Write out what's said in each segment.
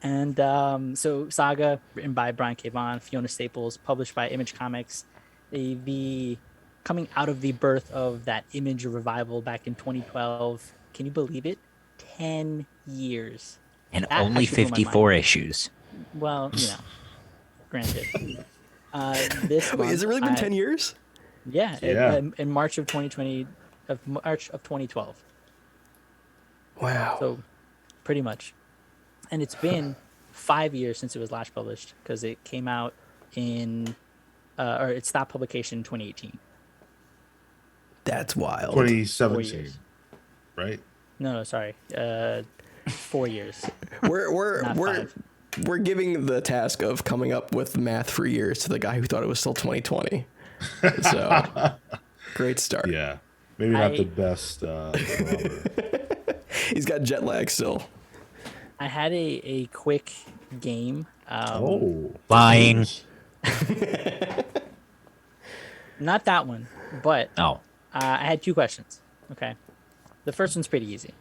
And so Saga, written by Brian K. Vaughan, Fiona Staples, published by Image Comics. The coming out of the birth of that Image revival back in 2012. Can you believe it? 10 years. And That only actually blew my mind. 54 issues. Well, granted. This Wait, has month, it really been 10 years? yeah, Yeah. in March of 2020, of March of 2012. Wow. So pretty much. And it's been 5 years since it was last published because it came out in, or it stopped publication in 2018. That's wild. 2017, years. right? No, sorry. 4 years. We're Not we're five. we're giving the task of coming up with math for years to the guy who thought it was still 2020. So great start. Yeah. Maybe not I- the best. barometer. He's got jet lag still. I had a quick game. Oh. Lying. Not that one, but Oh, I had two questions. Okay. The first one's pretty easy.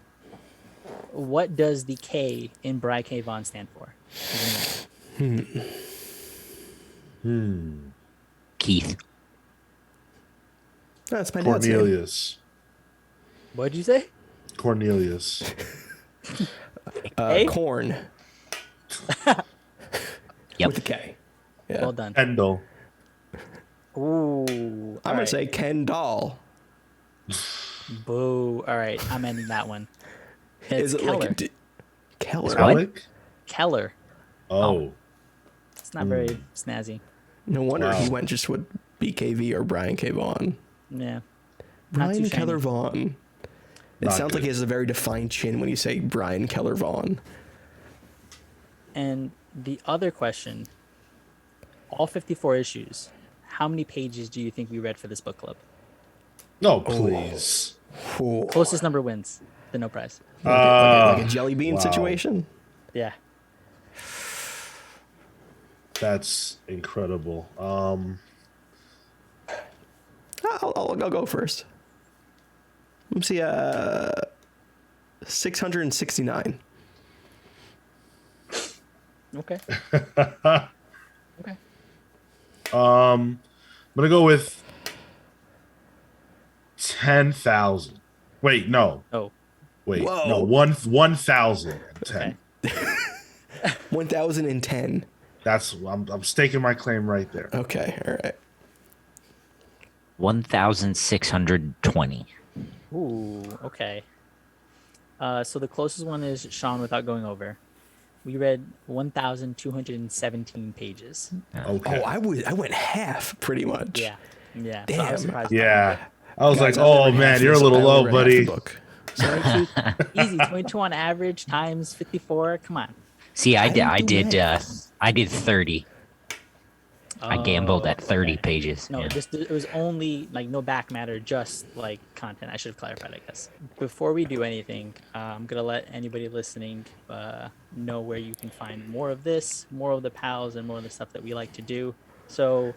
What does the K in Brian K. Vaughan stand for? Keith. That's my dad's name. Cornelius. What did you say? Cornelius. A? Corn Yep. with a K. Yeah. Well done. Kendall. Ooh. I'm all gonna right. say Ken Doll. Boo. All right. I'm ending that one. It's Is it Keller. like a Keller? What? Alec? Keller. Oh. It's not very snazzy. No wonder Wow. he went just with BKV or Brian K. Vaughan. Yeah. Not too Brian shiny. Keller Vaughan. It Not sounds like good. he has a very defined chin when you say Brian Keller Vaughan. And the other question, all 54 issues, how many pages do you think we read for this book club? No, please. Ooh, Closest number wins. The no prize. like a jelly bean wow. situation. Yeah. That's incredible. I'll go first. Let's see. 669. Okay. Okay. I'm gonna go with 10,000. Wait, no. Oh. Wait, Whoa. no. 1,010. Okay. 1010. That's I'm staking my claim right there. Okay. All right. 1,620. Ooh, okay. So the closest one is Sean without going over. We read 1,217 pages. Okay. Oh, I went half pretty much. Yeah. Yeah. So I Damn. was surprised. Yeah. I was Guys, like, I've oh never read half man, you're a this. little I've low, never read half the buddy. book. 22, easy. 22 on average times 54. Come on. See, I didn't do did I did 30. I gambled at 30 okay. pages. No, yeah. it was only like no back matter, just like content. I should have clarified, I guess. Before we do anything, I'm gonna let anybody listening know where you can find more of this, more of the pals, and more of the stuff that we like to do. So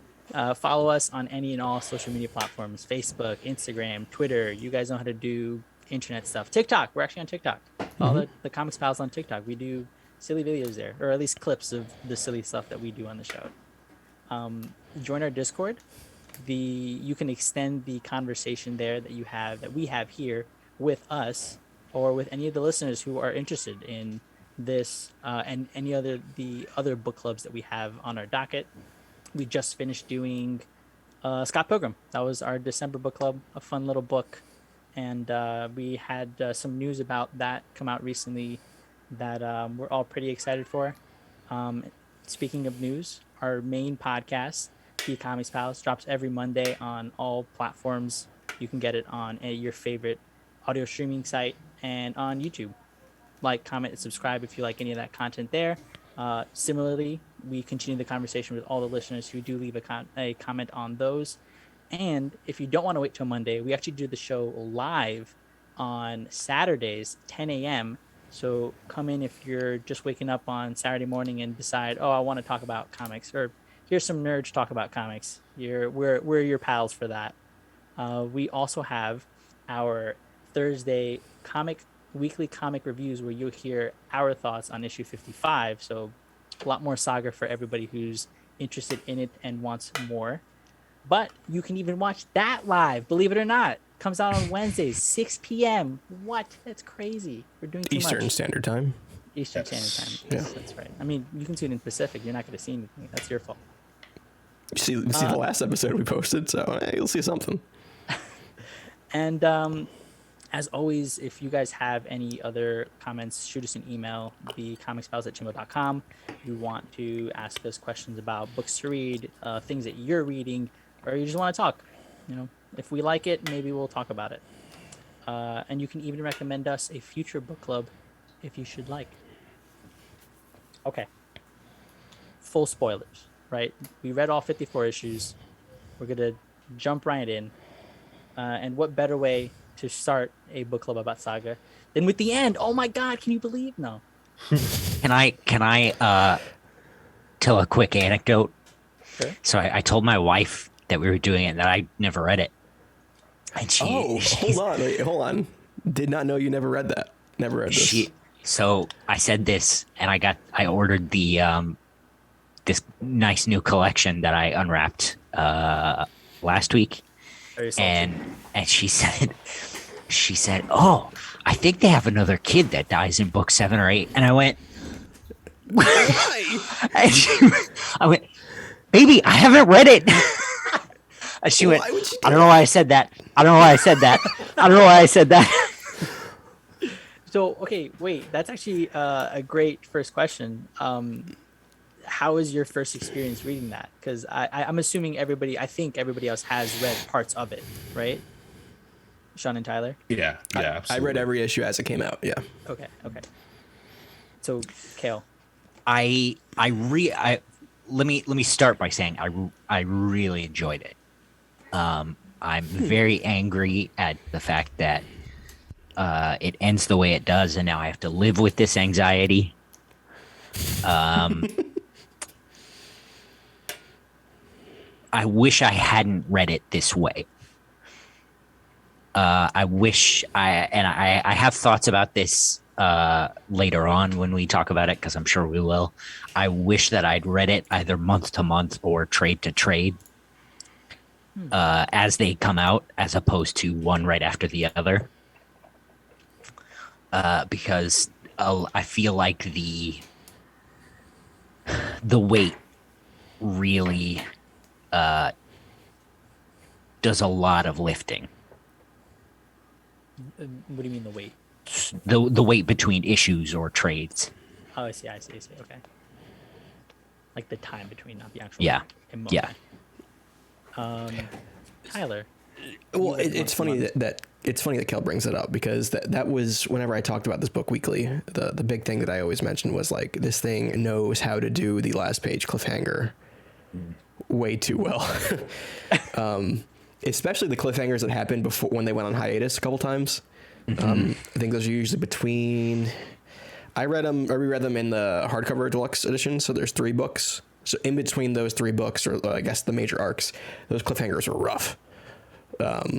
follow us on any and all social media platforms: Facebook, Instagram, Twitter. You guys know how to do internet stuff. TikTok. We're actually on TikTok. Follow the Comics Pals on TikTok. We do silly videos there, or at least clips of the silly stuff that we do on the show. Join our Discord. You can extend the conversation there that we have here with us, or with any of the listeners who are interested in this and any other book clubs that we have on our docket. We just finished doing Scott Pilgrim. That was our December book club, a fun little book, and we had some news about that come out recently that we're all pretty excited for. Speaking of news, our main podcast, The Comics Pals, drops every Monday on all platforms. You can get it on your favorite audio streaming site and on YouTube. Like, comment, and subscribe if you like any of that content there. Similarly, we continue the conversation with all the listeners who do leave a comment on those. And if you don't want to wait till Monday, we actually do the show live on Saturdays, 10 a.m. So come in if you're just waking up on Saturday morning and decide, oh, I want to talk about comics, or here's some nerds talk about comics. We're your pals for that. We also have our Thursday comic weekly comic reviews where you'll hear our thoughts on issue 55. So a lot more Saga for everybody who's interested in it and wants more. But you can even watch that live, believe it or not. Comes out on Wednesdays, 6 p.m. What? That's crazy. We're doing too Eastern much. Standard Time. Eastern Standard Time. Yes, that's right. I mean, you can tune in Pacific. You're not going to see anything. That's your fault. You see the last episode we posted, so you'll see something. And as always, if you guys have any other comments, shoot us an email, thecomicsfiles@gmail.com. If you want to ask us questions about books to read, things that you're reading, or you just want to talk, if we like it, maybe we'll talk about it. And you can even recommend us a future book club if you should like. Okay. Full spoilers, right? We read all 54 issues. We're going to jump right in. And what better way to start a book club about Saga than with the end? Oh my God, can you believe? No. Can I tell a quick anecdote? Sure. So I told my wife that we were doing it and that I never read it. And Hold on. Did not know you never read that. Never read this. So I said this, and I ordered the this nice new collection that I unwrapped last week, and she said, "Oh, I think they have another kid that dies in book 7 or 8," and I went, Why? I went, "Baby, I haven't read it." And she went, "I don't know why I said that. I don't know why I said that. I don't know why I said that." So, okay, wait, that's actually a great first question. How was your first experience reading that? Because I'm assuming I think everybody else has read parts of it, right? Sean and Tyler? Yeah, absolutely. I read every issue as it came out. Yeah. Okay. So, Kale. Let me start by saying I really enjoyed it. I'm very angry at the fact that it ends the way it does, and now I have to live with this anxiety. I wish I hadn't read it this way. I have thoughts about this later on when we talk about it, because I'm sure we will. I wish that I'd read it either month to month or trade to trade as they come out, as opposed to one right after the other. Because I feel like the weight really does a lot of lifting. What do you mean the weight? The weight between issues or trades. Oh, I see. Okay. Like the time between, not the actual. Yeah. Okay. Tyler. Well, it's funny that Kel brings it up, because that was whenever I talked about this book weekly, the big thing that I always mentioned was like, this thing knows how to do the last page cliffhanger way too well. Especially the cliffhangers that happened before, when they went on hiatus a couple times. I think those are usually between. I reread them in the hardcover deluxe edition, so there's 3 books. So in between those 3 books, or I guess the major arcs, those cliffhangers are rough.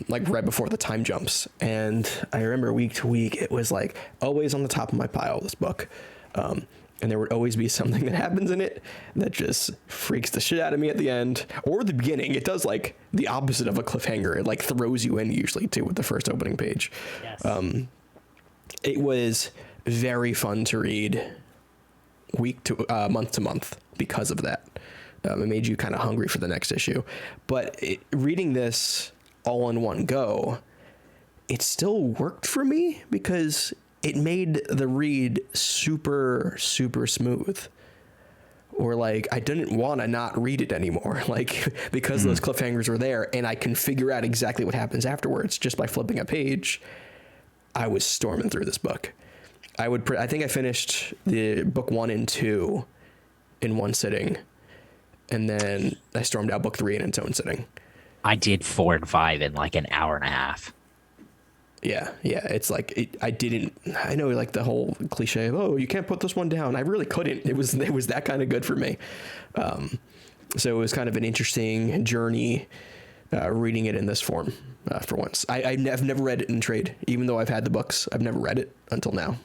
Like right before the time jumps. And I remember week to week, it was like always on the top of my pile, this book. And there would always be something that happens in it that just freaks the shit out of me at the end, or the beginning. It does like the opposite of a cliffhanger. It like throws you in usually too with the first opening page. Yes. It was very fun to read month to month because of that. It made you kind of hungry for the next issue. But reading this all in one go, it still worked for me because it made the read super, super smooth. Or like, I didn't want to not read it anymore, like, because those cliffhangers were there and I can figure out exactly what happens afterwards just by flipping a page. I was storming through this book. I think I finished the book 1 and 2 in one sitting, and then I stormed out book 3 in its own sitting. I did 4 and 5 in like an hour and a half. Yeah. It's like I know, like the whole cliche of, oh, you can't put this one down. I really couldn't. It was that kind of good for me. So it was kind of an interesting journey reading it in this form for once. I've never read it in trade, even though I've had the books. I've never read it until now.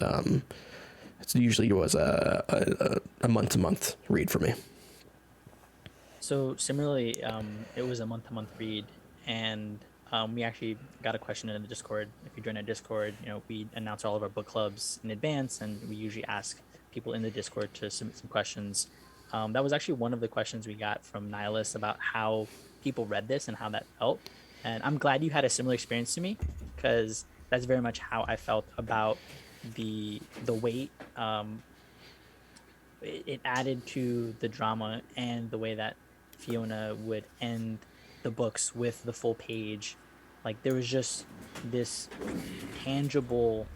It usually was a month-to-month read for me. So similarly, it was a month-to-month read, and we actually got a question in the Discord. If you join our Discord, we announce all of our book clubs in advance, and we usually ask people in the Discord to submit some questions. That was actually one of the questions we got from Nihilus about how people read this and how that felt. And I'm glad you had a similar experience to me, because that's very much how I felt about the weight. It added to the drama and the way that Fiona would end the books with the full page. Like, there was just this tangible,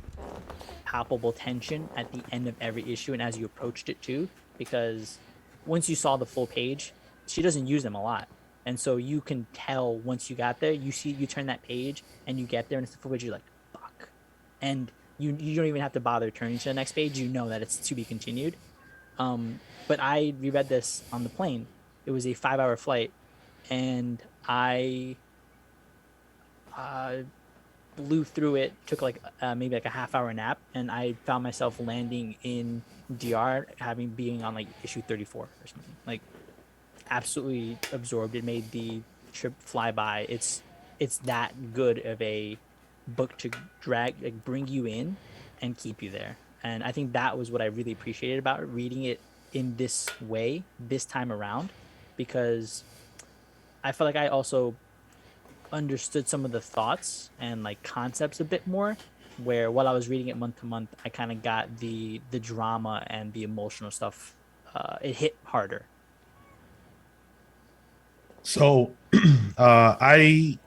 palpable tension at the end of every issue, and as you approached it too, because once you saw the full page, she doesn't use them a lot, and so you can tell once you got there. You turn that page and you get there, and it's the full page. You're like, fuck, and you don't even have to bother turning to the next page. You know that it's to be continued. But I reread this on the plane. It was a 5-hour flight, and I blew through it. Took maybe a half-hour nap, and I found myself landing in DR, being on issue 34 or something. Like, absolutely absorbed. It made the trip fly by. It's that good of a book to bring you in and keep you there. And I think that was what I really appreciated about reading it in this way this time around, because I felt like I also understood some of the thoughts and concepts a bit more, where while I was reading it month to month, I kind of got the drama and the emotional stuff. It hit harder. So I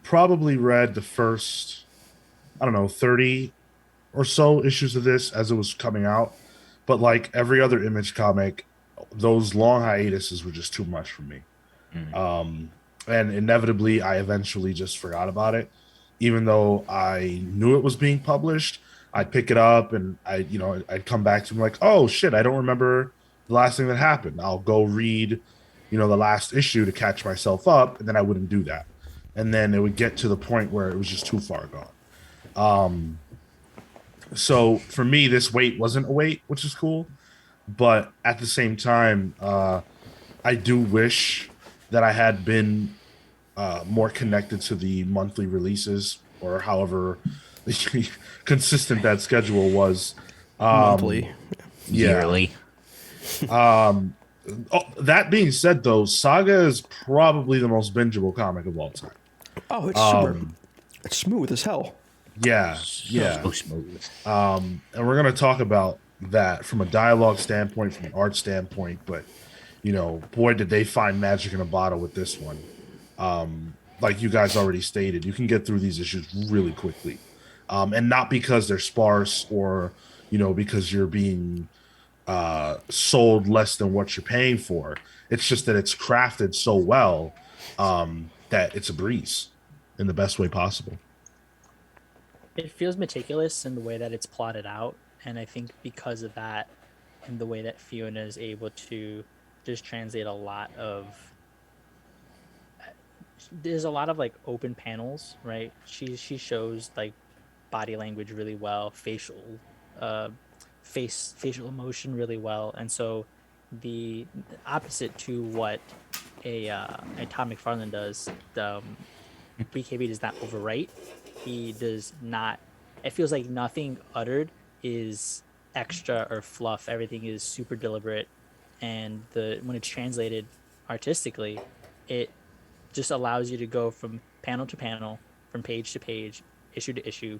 probably read the first, 30 or so issues of this as it was coming out. But like every other Image comic, those long hiatuses were just too much for me. And inevitably, I eventually just forgot about it. Even though I knew it was being published, I'd pick it up and I'd come back to like, oh shit, I don't remember the last thing that happened. I'll go read, the last issue to catch myself up, and then I wouldn't do that. And then it would get to the point where it was just too far gone. So for me, this wait wasn't a wait, which is cool. But at the same time, I do wish that I had been more connected to the monthly releases, or however consistent that schedule was. Monthly. Yearly. That being said, though, Saga is probably the most bingeable comic of all time. Oh, it's super. It's smooth as hell. Yeah. So smooth. And we're gonna talk about that from a dialogue standpoint, from an art standpoint, but boy, did they find magic in a bottle with this one. Like you guys already stated, you can get through these issues really quickly, and not because they're sparse or because you're being sold less than what you're paying for. It's just that it's crafted so well that it's a breeze in the best way possible. It feels meticulous in the way that it's plotted out, and I think because of that, and the way that Fiona is able to just translate a lot of, there's a lot of open panels, right? She shows body language really well, facial emotion really well, and so the opposite to what a Todd McFarlane does, BKB does not overwrite. He does not. It feels like nothing uttered is extra or fluff. Everything is super deliberate, and when it's translated artistically, it just allows you to go from panel to panel, from page to page, issue to issue,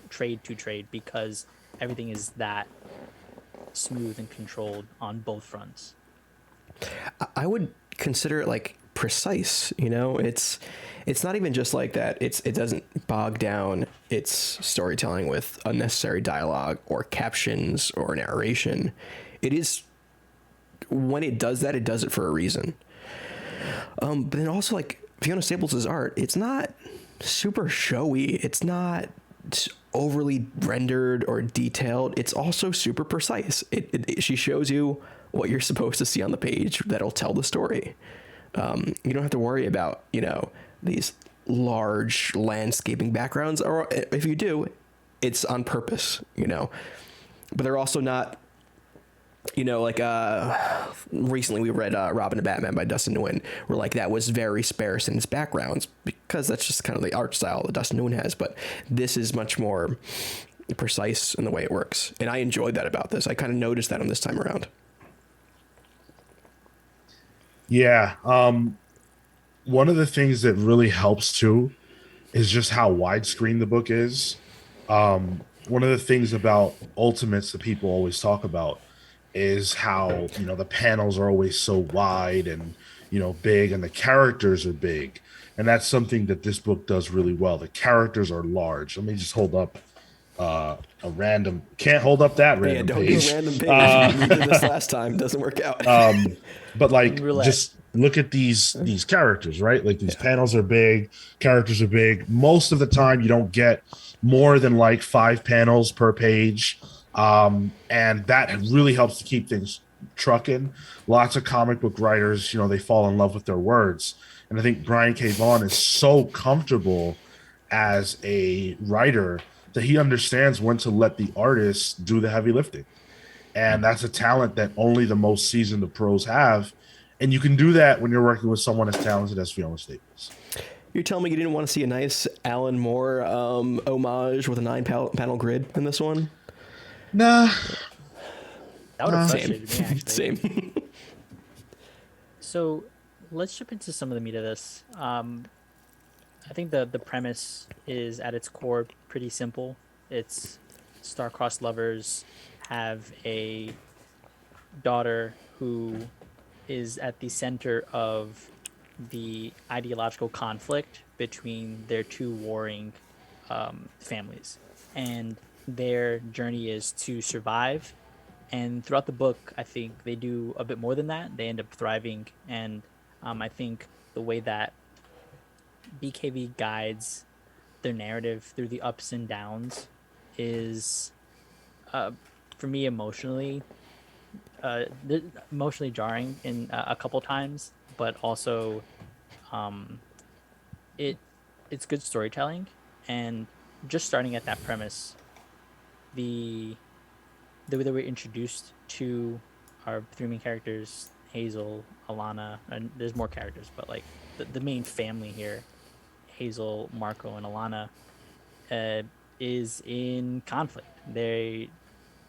trade to trade, because everything is that smooth and controlled on both fronts. I would consider it precise. It's not even just like that. It doesn't bog down its storytelling with unnecessary dialogue or captions or narration. It is, when it does that, it does it for a reason. But then also Fiona Staples' art, it's not super showy. It's not overly rendered or detailed. It's also super precise. She shows you what you're supposed to see on the page that'll tell the story. You don't have to worry about, these large landscaping backgrounds, or if you do, it's on purpose, but they're also not, recently we read Robin and Batman by Dustin Nguyen, where like that was very sparse in its backgrounds because that's just kind of the art style that Dustin Nguyen has. But this is much more precise in the way it works, and I enjoyed that about this. I kind of noticed that on this time around. Yeah. One of the things that really helps too is just how widescreen the book is. One of the things about Ultimates that people always talk about is how, the panels are always so wide and, big, and the characters are big. And that's something that this book does really well. The characters are large. Let me just hold up a random, can't hold up that random don't page. do a random page. We did this last time. Doesn't work out. But like, Roulette. just look at these characters, right? Like these panels are big, characters are big. Most of the time you don't get more than like 5 panels per page. And that really helps to keep things trucking. Lots of comic book writers, they fall in love with their words. And I think Brian K. Vaughan is so comfortable as a writer that he understands when to let the artist do the heavy lifting. And that's a talent that only the most seasoned of pros have. And you can do that when you're working with someone as talented as Fiona Staples. You're telling me you didn't want to see a nice Alan Moore homage with a 9-panel grid in this one? Nah. That would have frustrated me, actually. Same. So let's jump into some of the meat of this. I think the premise is at its core pretty simple. It's star-crossed lovers have a daughter who is at the center of the ideological conflict between their two warring families, and their journey is to survive. And throughout the book, I think they do a bit more than that. They end up thriving, and I think the way that BKV guides their narrative through the ups and downs is, for me, emotionally jarring in a couple times, but also it's good storytelling. And just starting at that premise, the way that we're introduced to our 3 main characters, Hazel, Alana, and there's more characters, but like the main family here, Hazel, Marco, and Alana, is in conflict. They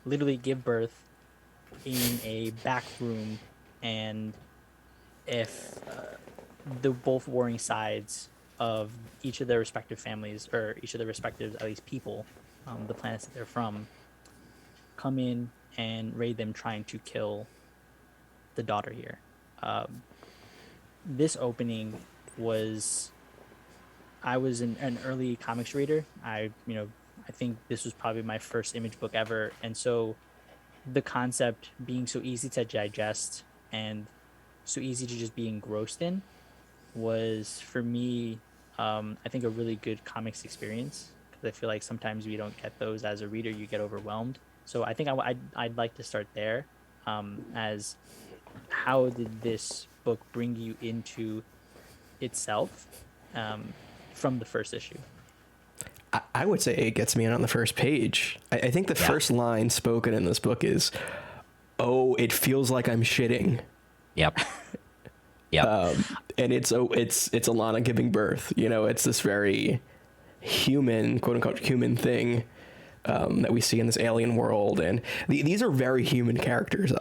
literally give birth in a back room, and if the both warring sides of each of their respective families, or each of their respective, at least people, the planets that they're from, come in and raid them, trying to kill the daughter here. This opening was, I was an early comics reader. I think this was probably my first Image book ever, and so the concept being so easy to digest and so easy to just be engrossed in was, for me, I think a really good comics experience, because I feel like sometimes we don't get those as a reader. You get overwhelmed. So I think I'd like to start there, as how did this book bring you into itself from the first issue? I would say it gets me in on the first page. I think the first line spoken in this book is, "Oh, it feels like I'm shitting." Yep. And it's Alana giving birth. It's this very human, quote unquote, human thing that we see in this alien world, and these are very human characters.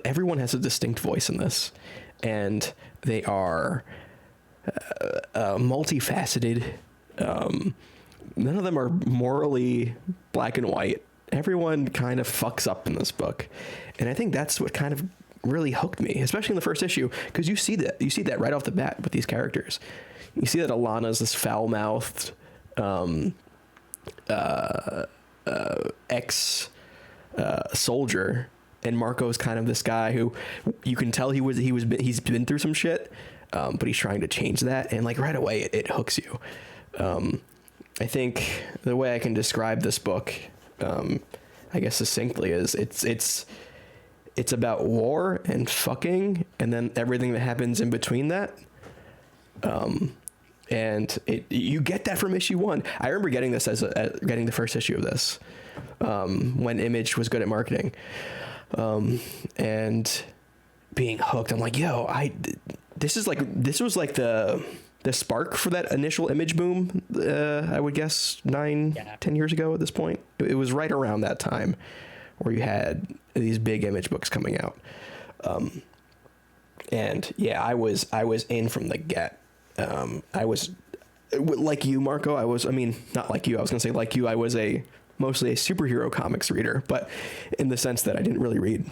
Everyone has a distinct voice in this, and they are multifaceted. None of them are morally black and white. Everyone kind of fucks up in this book, and I think that's what kind of really hooked me, especially in the first issue, because you see that right off the bat with these characters. You see that Alana's this foul-mouthed ex soldier, and Marco's kind of this guy who you can tell he's been through some shit, but he's trying to change that, and like right away it hooks you. I think the way I can describe this book, I guess succinctly, is it's about war and fucking, and then everything that happens in between that. And you get that from issue 1. I remember getting this getting the first issue of this when Image was good at marketing, and being hooked. I'm like, yo, this was like the spark for that initial Image boom. I would guess 10 years ago at this point. It was right around that time where you had these big Image books coming out. And yeah, I was in from the get. I was like you, Marco. Not like you. I was gonna say like you. I was mostly a superhero comics reader, but in the sense that I didn't really read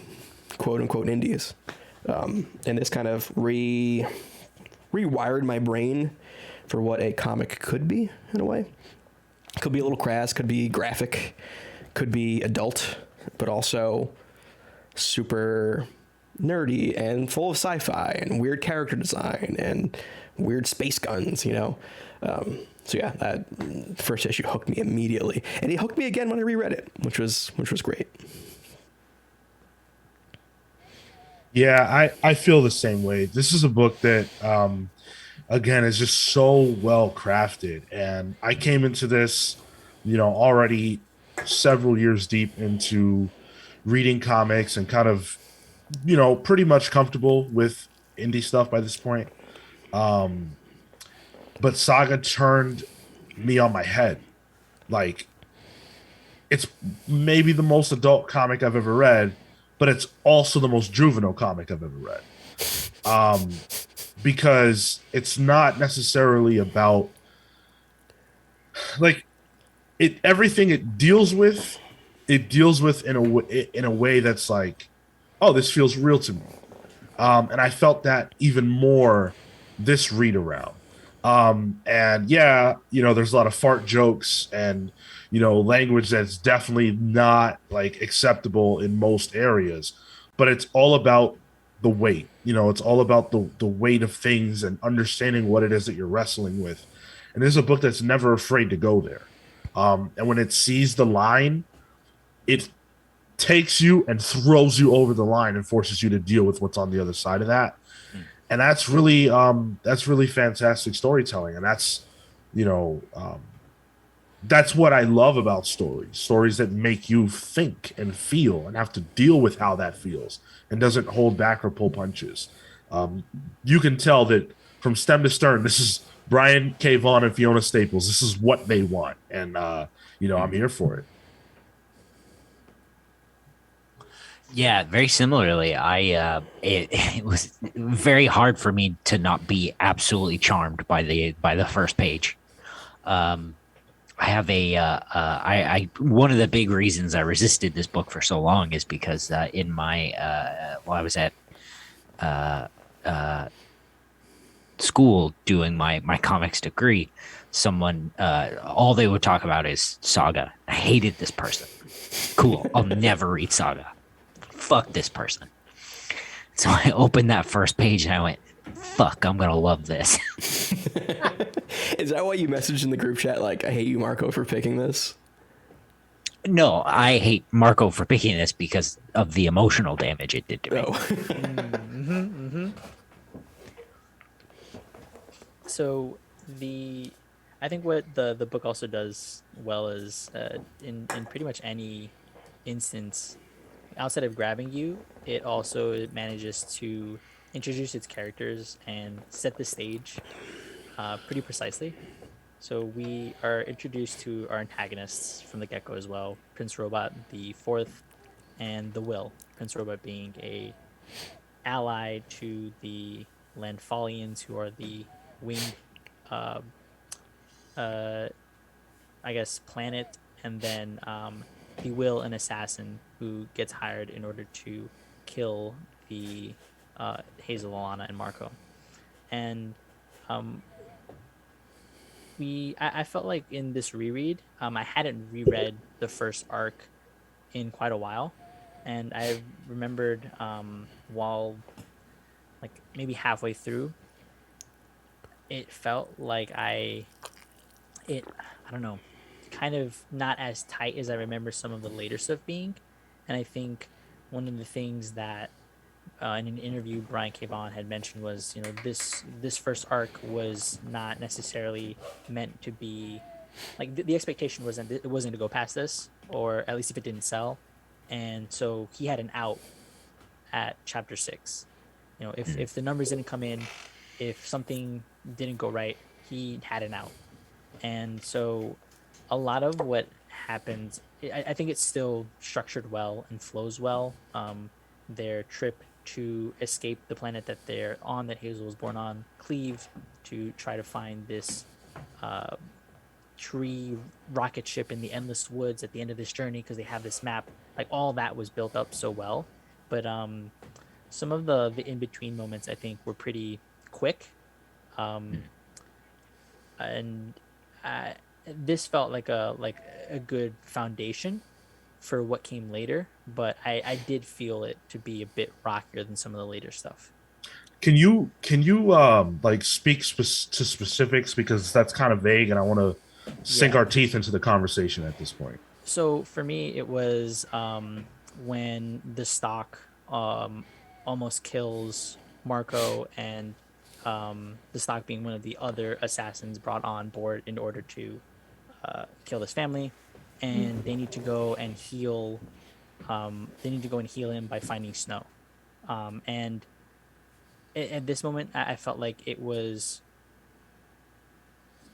quote unquote indies. And this kind of rewired my brain for what a comic could be in a way. Could be a little crass, could be graphic, could be adult, but also super nerdy and full of sci-fi and weird character design and weird space guns, So yeah, that first issue hooked me immediately, and it hooked me again when I reread it, which was great. Yeah, I feel the same way. This is a book that, again, is just so well crafted. And I came into this, already several years deep into reading comics and kind of, pretty much comfortable with indie stuff by this point. But Saga turned me on my head. Like, it's maybe the most adult comic I've ever read, but it's also the most juvenile comic I've ever read. Because it's not necessarily about like everything it deals with in a way that's like, oh, this feels real to me. And I felt that even more this read around. And yeah, there's a lot of fart jokes and, language that's definitely not like acceptable in most areas, but it's all about the weight. It's all about the weight of things and understanding what it is that you're wrestling with. And this is a book that's never afraid to go there. And when it sees the line, it takes you and throws you over the line and forces you to deal with what's on the other side of that. And that's really fantastic storytelling. And that's what I love about stories that make you think and feel and have to deal with how that feels and doesn't hold back or pull punches. You can tell that from stem to stern, this is Brian K. Vaughan and Fiona Staples. This is what they want. And, I'm here for it. Yeah, very similarly, it was very hard for me to not be absolutely charmed by the first page. I have I one of the big reasons I resisted this book for so long is because in my while I was at school doing my comics degree, someone all they would talk about is Saga. I hated this person. Cool, I'll never read Saga. Fuck this person. So I opened that first page and I went, fuck, I'm gonna love this. Is that why you messaged in the group chat like, I hate you, Marco, for picking this? No, I hate Marco for picking this because of the emotional damage it did to me. So I think what the book also does well is in pretty much any instance, outside of grabbing you, it also manages to introduce its characters and set the stage pretty precisely. So we are introduced to our antagonists from the get-go as well. Prince Robot, the fourth, and the Will. Prince Robot being a ally to the Landfallians, who are the winged, I guess, planet, and then the Will, an assassin who gets hired in order to kill the Hazel, Alana, and Marco. And I felt like in this reread, I hadn't reread the first arc in quite a while, and I remembered while like maybe halfway through, it felt like I don't know, kind of not as tight as I remember some of the later stuff being. And I think one of the things that in an interview Brian K. Vaughan had mentioned was, this first arc was not necessarily meant to be like the expectation wasn't it wasn't to go past this, or at least if it didn't sell, and so he had an out at chapter 6. If the numbers didn't come in, if something didn't go right, he had an out. And so a lot of what happens, I think it's still structured well and flows well. Their trip to escape the planet that they're on, that Hazel was born on, Cleve, to try to find this tree rocket ship in the endless woods at the end of this journey, because they have this map. Like, all that was built up so well. But some of the in-between moments, I think, were pretty quick. And this felt like a good foundation for what came later, but I did feel it to be a bit rockier than some of the later stuff. Can you like speak to specifics, because that's kind of vague, and I want to sink our teeth into the conversation at this point. So for me, it was when the stock almost kills Marco, and the stock being one of the other assassins brought on board in order to kill this family, and they need to go and heal. They need to go and heal him by finding Snow, and at this moment, I felt like it was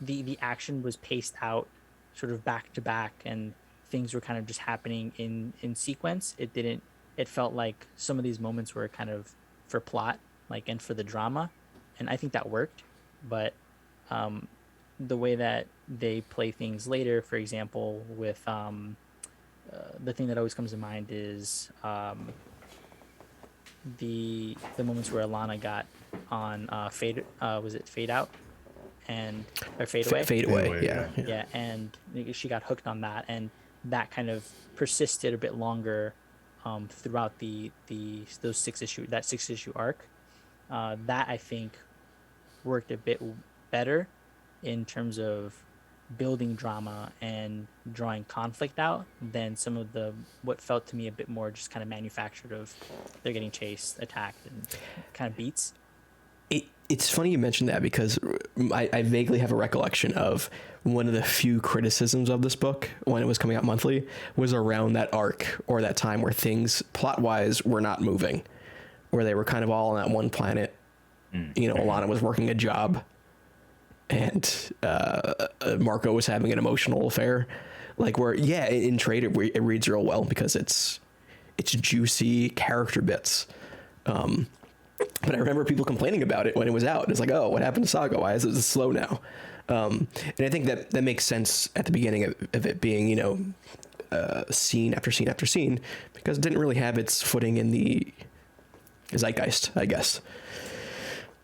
the action was paced out, sort of back to back, and things were kind of just happening in sequence. It felt like some of these moments were kind of for plot, like, and for the drama, and I think that worked. But the way that they play things later, for example, with the thing that always comes to mind is the moments where Alana got on Fade. Was it Fade Out? Or Fade Away? Fade Away, yeah. Yeah, and she got hooked on that, and that kind of persisted a bit longer throughout that 6-issue arc. That, I think, worked a bit better in terms of building drama and drawing conflict out than some of what felt to me a bit more just kind of manufactured, of they're getting chased, attacked, and kind of beats. It's funny you mentioned that, because I vaguely have a recollection of one of the few criticisms of this book when it was coming out monthly was around that arc, or that time where things plot-wise were not moving, where they were kind of all on that one planet. Alana was working a job, and Marco was having an emotional affair. Like, where, yeah, in trade it reads real well because it's juicy character bits. But I remember people complaining about it when it was out. It's like, oh, what happened to Saga? Why is it slow now? And I think that makes sense at the beginning of it being, scene after scene after scene, because it didn't really have its footing in the zeitgeist, I guess.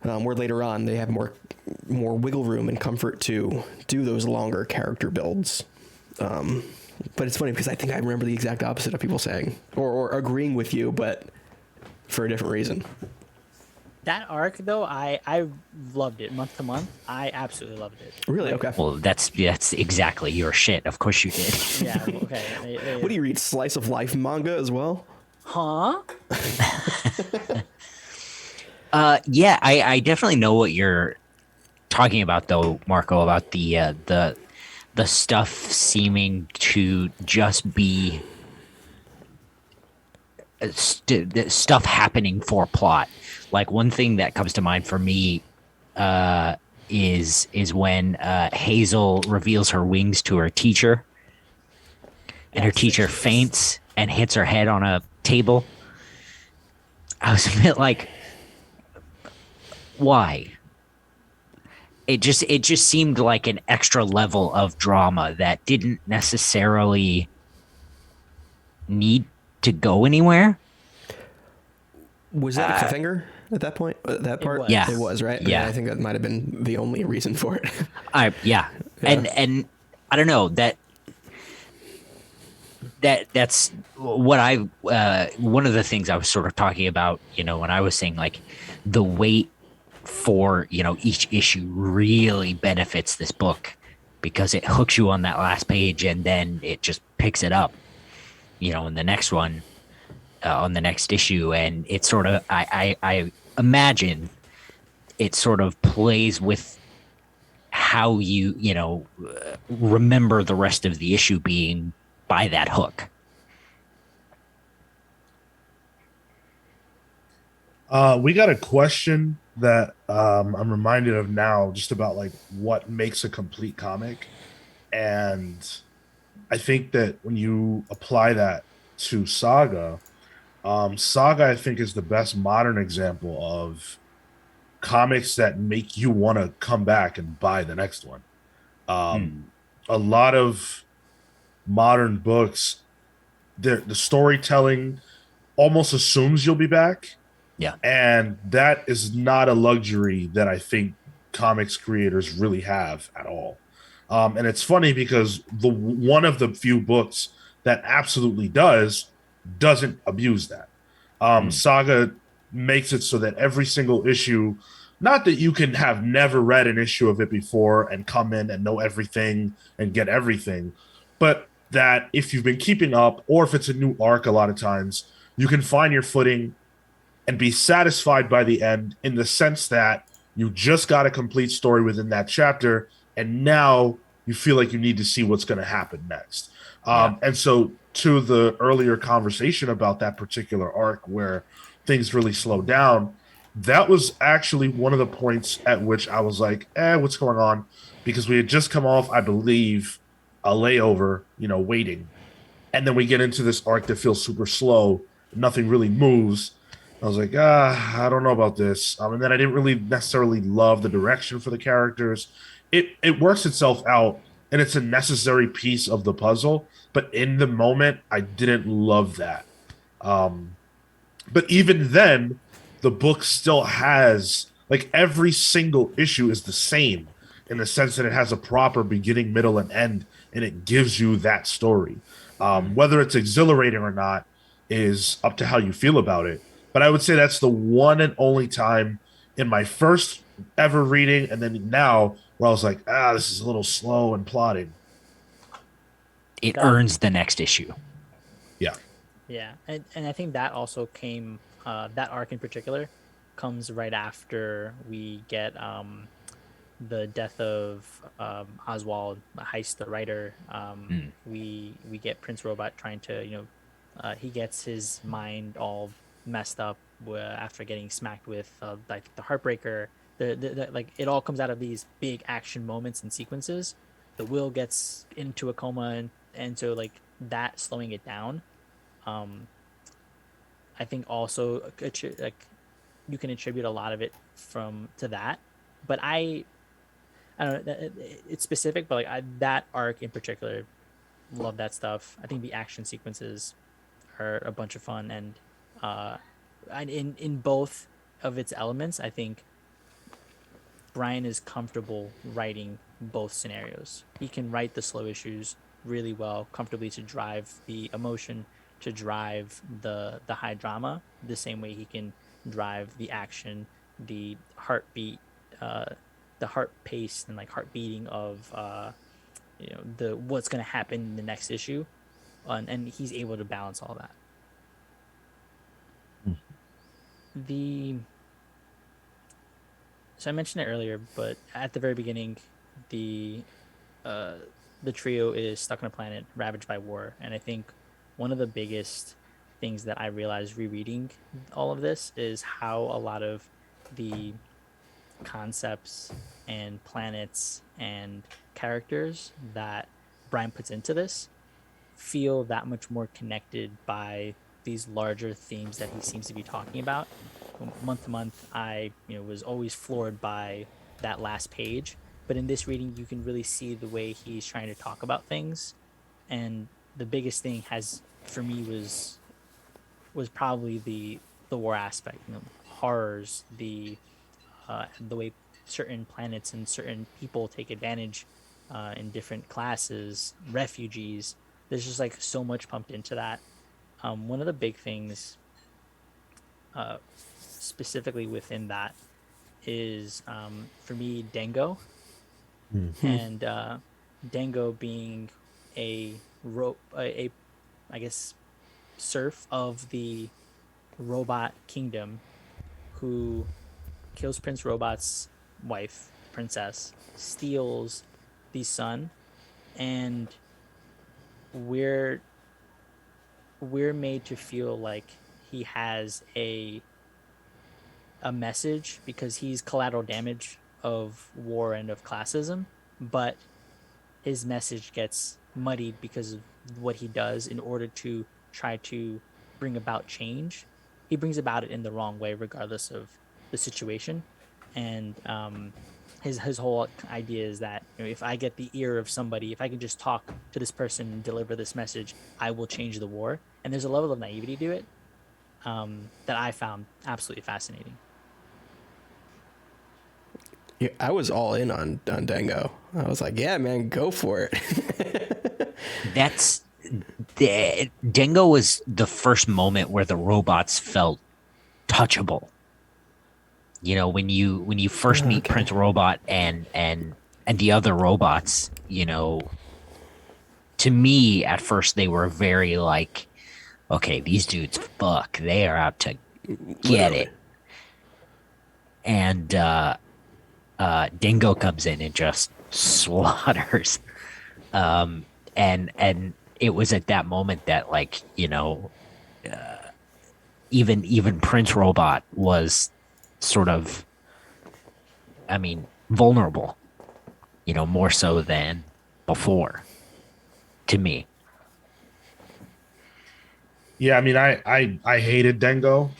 Where later on they have more wiggle room and comfort to do those longer character builds. But it's funny because I think I remember the exact opposite of people saying, or agreeing with you, but for a different reason. That arc, though, I loved it month to month. I absolutely loved it. Really? Okay. Well, that's exactly your shit. Of course you did. Yeah. Okay. What do you read? Slice of life manga as well? Huh? Yeah, I definitely know what you're talking about, though, Marco, about the stuff seeming to just be stuff happening for plot. Like, one thing that comes to mind for me is when Hazel reveals her wings to her teacher, and her teacher faints and hits her head on a table. I was a bit like, why? It just seemed like an extra level of drama that didn't necessarily need to go anywhere. Was that a cliffhanger at that point? That part? Yeah. It was, right? Yeah. I think that might have been the only reason for it. Yeah. And I don't know, that's what one of the things I was sort of talking about, when I was saying, like, the weight for, each issue really benefits this book, because it hooks you on that last page and then it just picks it up, in the next one. on the next issue, and it sort of I imagine it sort of plays with how remember the rest of the issue being by that hook. We got a question that I'm reminded of now, just about like what makes a complete comic, and I think that when you apply that to Saga, Saga I think is the best modern example of comics that make you want to come back and buy the next one. Mm, A lot of modern books, the storytelling almost assumes you'll be back, yeah. and that is not a luxury that I think comics creators really have at all. And it's funny because the one of the few books that absolutely doesn't abuse that. Mm, Saga makes it so that every single issue, not that you can have never read an issue of it before and come in and know everything and get everything, but that if you've been keeping up, or if it's a new arc, a lot of times you can find your footing and be satisfied by the end, in the sense that you just got a complete story within that chapter, and now you feel like you need to see what's going to happen next. yeah. And so, to the earlier conversation about that particular arc where things really slow down, that was actually one of the points at which I was like, what's going on? Because we had just come off, I believe, a layover, waiting. And then we get into this arc that feels super slow. Nothing really moves. I was like, I don't know about this. And then I didn't really necessarily love the direction for the characters. It works itself out, and it's a necessary piece of the puzzle. But in the moment, I didn't love that. Um, but even then, the book still has, like, every single issue is the same, in the sense that it has a proper beginning, middle, and end, and it gives you that story. Mm. Whether it's exhilarating or not is up to how you feel about it. But I would say that's the one and only time in my first ever reading, and then now, where I was like, this is a little slow and plotting. It That earns the next issue. Yeah. Yeah, and I think that also came that arc in particular comes right after we get the death of Oswald Heist, the writer. Mm, We get Prince Robot trying to, he gets his mind all messed up after getting smacked with like the Heartbreaker. Like it all comes out of these big action moments and sequences. The Will gets into a coma, and so like that slowing it down. Um, I think also like you can attribute a lot of it from to that, but I don't know. It's specific, but like that arc in particular, love that stuff. I think the action sequences are a bunch of fun, and uh, in both of its elements, I think Brian is comfortable writing both scenarios. He can write the slow issues really well, comfortably to drive the emotion, to drive the high drama, the same way he can drive the action, the heartbeat, uh, the heart pace and like heart beating of the what's gonna happen in the next issue, and he's able to balance all that. The So I mentioned it earlier, but at the very beginning, the uh, the trio is stuck on a planet ravaged by war, and I think one of the biggest things that I realized rereading all of this is how a lot of the concepts and planets and characters that Brian puts into this feel that much more connected by these larger themes that he seems to be talking about. Month to month, I was always floored by that last page, but in this reading, you can really see the way he's trying to talk about things, and the biggest thing has for me was probably the war aspect, horrors, the way certain planets and certain people take advantage in different classes, refugees. There's just like so much pumped into that. One of the big things, uh, specifically within that, is for me Dango, and Dango being a rope, a I guess serf of the robot kingdom who kills Prince Robot's wife, princess, steals the son, and we're we're made to feel like he has a message because he's collateral damage of war and of classism, but his message gets muddied because of what he does in order to try to bring about change. He brings about it in the wrong way, regardless of the situation. And his whole idea is that, you know, if I get the ear of somebody, if I can just talk to this person and deliver this message, I will change the war. And there's a level of naivety to it that I found absolutely fascinating. Yeah, I was all in on Dango. I was like, yeah, man, go for it. That's Dingo was the first moment where the robots felt touchable. You know, when you first meet Okay. Prince Robot and the other robots, you know, to me at first they were very like, okay, these dudes fuck, they are out to get Literally. it. And Dingo comes in and just slaughters. And it was at that moment that, like, you know, even Prince Robot was sort of, I mean, vulnerable, you know, more so than before to me. Yeah, I mean, I hated Dengo,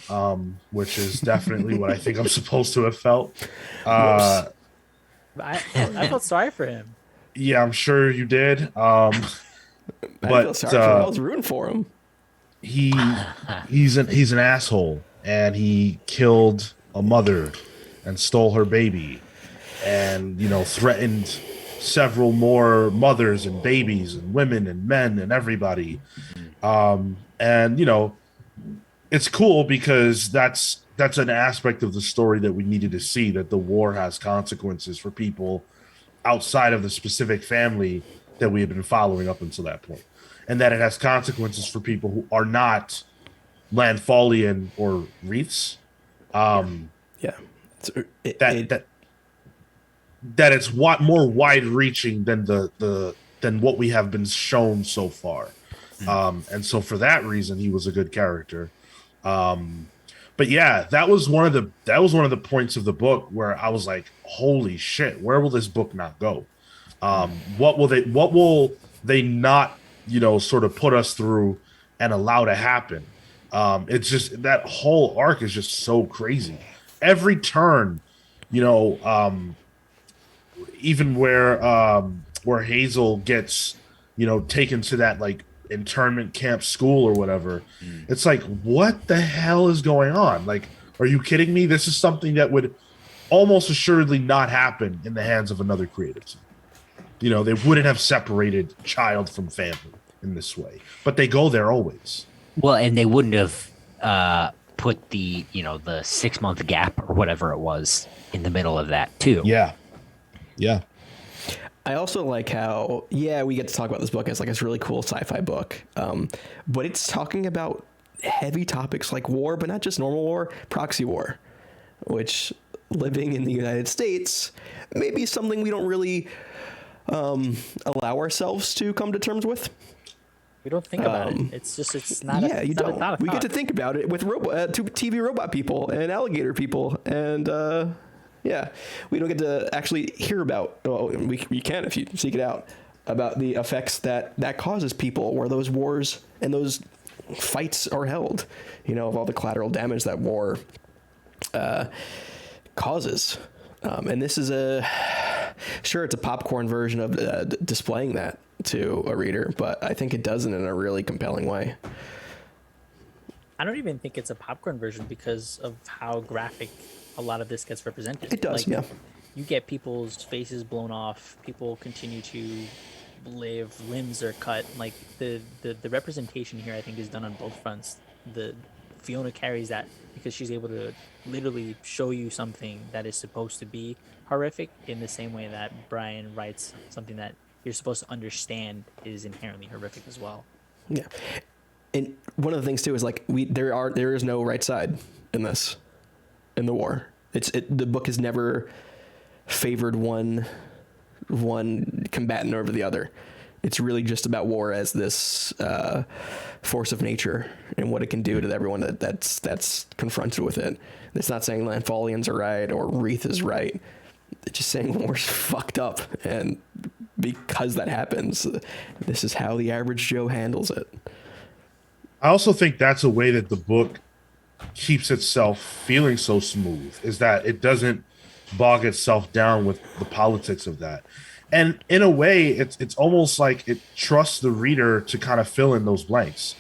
which is definitely what I think I'm supposed to have felt. Whoops. Uh, I felt sorry for him. yeah, I'm sure you did. I didn't feel But sorry for him. I was rooting for him. he he's an asshole, and he killed a mother and stole her baby, and you know threatened several more mothers and babies and women and men and everybody. And you know it's cool because that's an aspect of the story that we needed to see, that the war has consequences for people outside of the specific family that we had been following up until that point, and that it has consequences for people who are not Landfallian or Wreaths. Yeah. Yeah. It's, it, That it, that that it's more wide reaching than the than what we have been shown so far. And so for that reason, he was a good character. Um, but yeah, that was one of the points of the book where I was like, holy shit, where will this book not go? What will they not, you know, sort of put us through and allow to happen? It's just that whole arc is just so crazy. Every turn, you know, even where Hazel gets, you know, taken to that like internment camp school or whatever. It's like, what the hell is going on? Like, are you kidding me? This is something that would almost assuredly not happen in the hands of another creative team. You know, they wouldn't have separated child from family in this way, but they go there always. Well, and they wouldn't have put the, you know, the 6 month gap or whatever it was in the middle of that too. Yeah. Yeah. I also like how, yeah, we get to talk about this book as like this really cool sci-fi book, but it's talking about heavy topics like war, but not just normal war, proxy war, which living in the United States may be something we don't really allow ourselves to come to terms with. We don't think about it. It's not Yeah, a, you it's not a don't. thought. We get to think about it with TV robot people and alligator people, and yeah, we don't get to actually hear about. Well, we can if you seek it out, about the effects that causes people where those wars and those fights are held. You know, of all the collateral damage that war causes. And this is sure, it's a popcorn version of displaying that to a reader, but I think it does it in a really compelling way. I don't even think it's a popcorn version because of how graphic a lot of this gets represented. It does, like, yeah. You get people's faces blown off. People continue to live. Limbs are cut. Like the representation here, I think, is done on both fronts. The Fiona carries that because she's able to literally show you something that is supposed to be horrific in the same way that Brian writes something that you're supposed to understand is inherently horrific as well. Yeah. And one of the things too is like there is no right side in the war. The book has never favored one combatant over the other. It's really just about war as this force of nature and what it can do to everyone that's confronted with it. It's not saying Lanfolians are right or Wreath is right. It's just saying war's fucked up, and because that happens, this is how the average Joe handles it. I also think that's a way that the book keeps itself feeling so smooth, is that it doesn't bog itself down with the politics of that. And in a way, it's almost like it trusts the reader to kind of fill in those blanks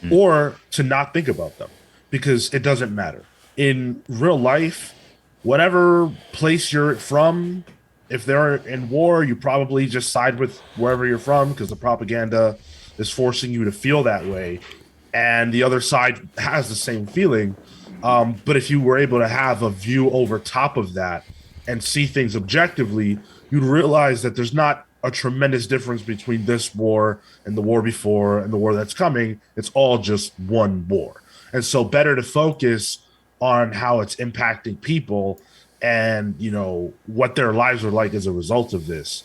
or to not think about them because it doesn't matter. In real life, whatever place you're from, if they're in war, you probably just side with wherever you're from because the propaganda is forcing you to feel that way. And the other side has the same feeling. But if you were able to have a view over top of that and see things objectively, you'd realize that there's not a tremendous difference between this war and the war before and the war that's coming. It's all just one war. And so better to focus on how it's impacting people and, you know, what their lives are like as a result of this.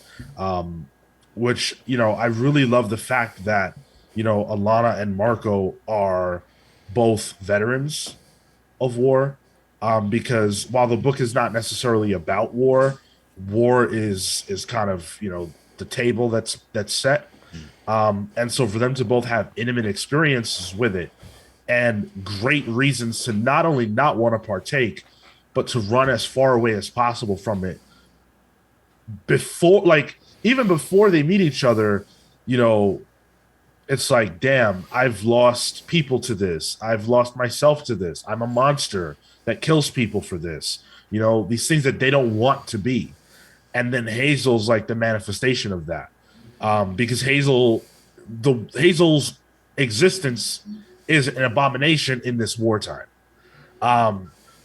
Which, you know, I really love the fact that, you know, Alana and Marco are both veterans of war. Because while the book is not necessarily about war, war is kind of, you know, the table that's set. And so for them to both have intimate experiences with it and great reasons to not only not want to partake, but to run as far away as possible from it before, like, even before they meet each other, you know, it's like, damn, I've lost people to this. I've lost myself to this. I'm a monster that kills people for this. You know, these things that they don't want to be. And then Hazel's like the manifestation of that. Because Hazel's existence is an abomination in this wartime.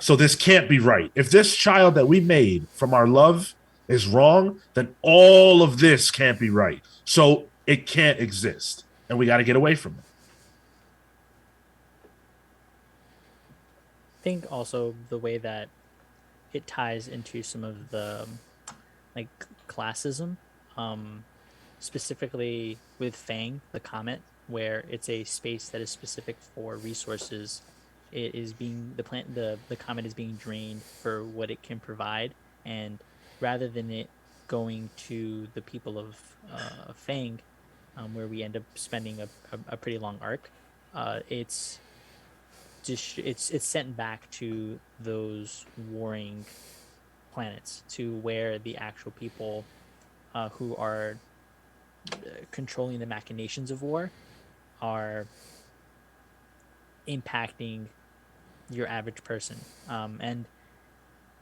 So this can't be right. If this child that we made from our love is wrong, then all of this can't be right. So it can't exist. And we got to get away from it. I think also the way that it ties into some of the like classism, specifically with Fang, the comet, where it's a space that is specific for resources. It is being the comet is being drained for what it can provide, and rather than it going to the people of Fang, where we end up spending a pretty long arc, it's sent back to those warring planets, to where the actual people who are controlling the machinations of war are impacting your average person, and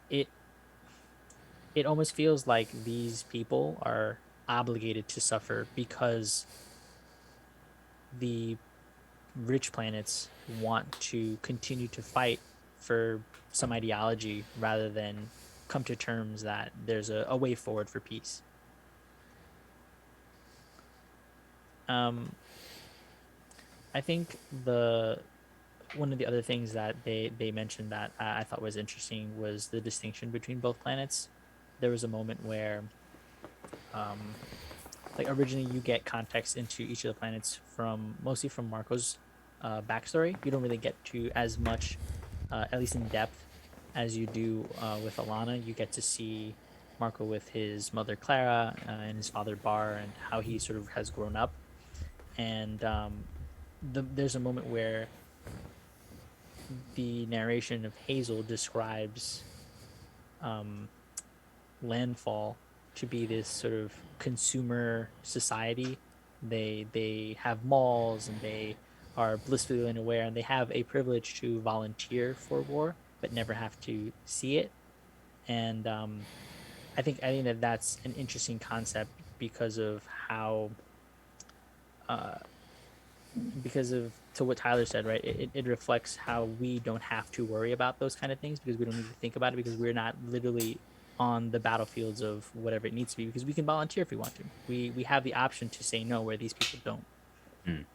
it almost feels like these people are obligated to suffer because the rich planets want to continue to fight for some ideology rather than come to terms that there's a way forward for peace. I think one of the other things that they mentioned that I thought was interesting was the distinction between both planets. There was a moment where like originally you get context into each of the planets mostly from Marco's backstory. You don't really get to as much, at least in depth, as you do with Alana. You get to see Marco with his mother Clara and his father Bar, and how he sort of has grown up. And there's a moment where the narration of Hazel describes Landfall to be this sort of consumer society. They have malls and they are blissfully unaware, and they have a privilege to volunteer for war but never have to see it. And I think that that's an interesting concept because of how because of to what Tyler said, right? It reflects how we don't have to worry about those kind of things because we don't need to think about it because we're not literally on the battlefields of whatever it needs to be, because we can volunteer if we want to. We have the option to say no where these people don't.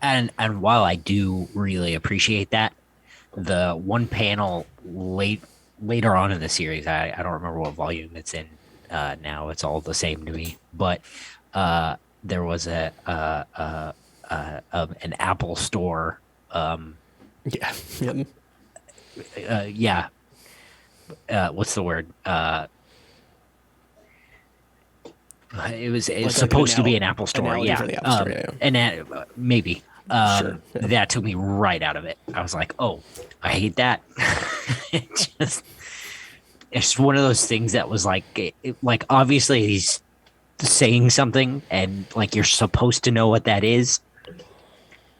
And while I do really appreciate that, the one panel later on in the series, I don't remember what volume it's in now. It's all the same to me. But there was an Apple store. Yeah. Yep. Yeah. What's the word? It was Like supposed to be an an Apple store. analogy Yeah. for the Apple Store, yeah. And maybe. Sure, yeah. That took me right out of it. I was like, oh, I hate that. it just it's one of those things that was like like obviously he's saying something and like you're supposed to know what that is,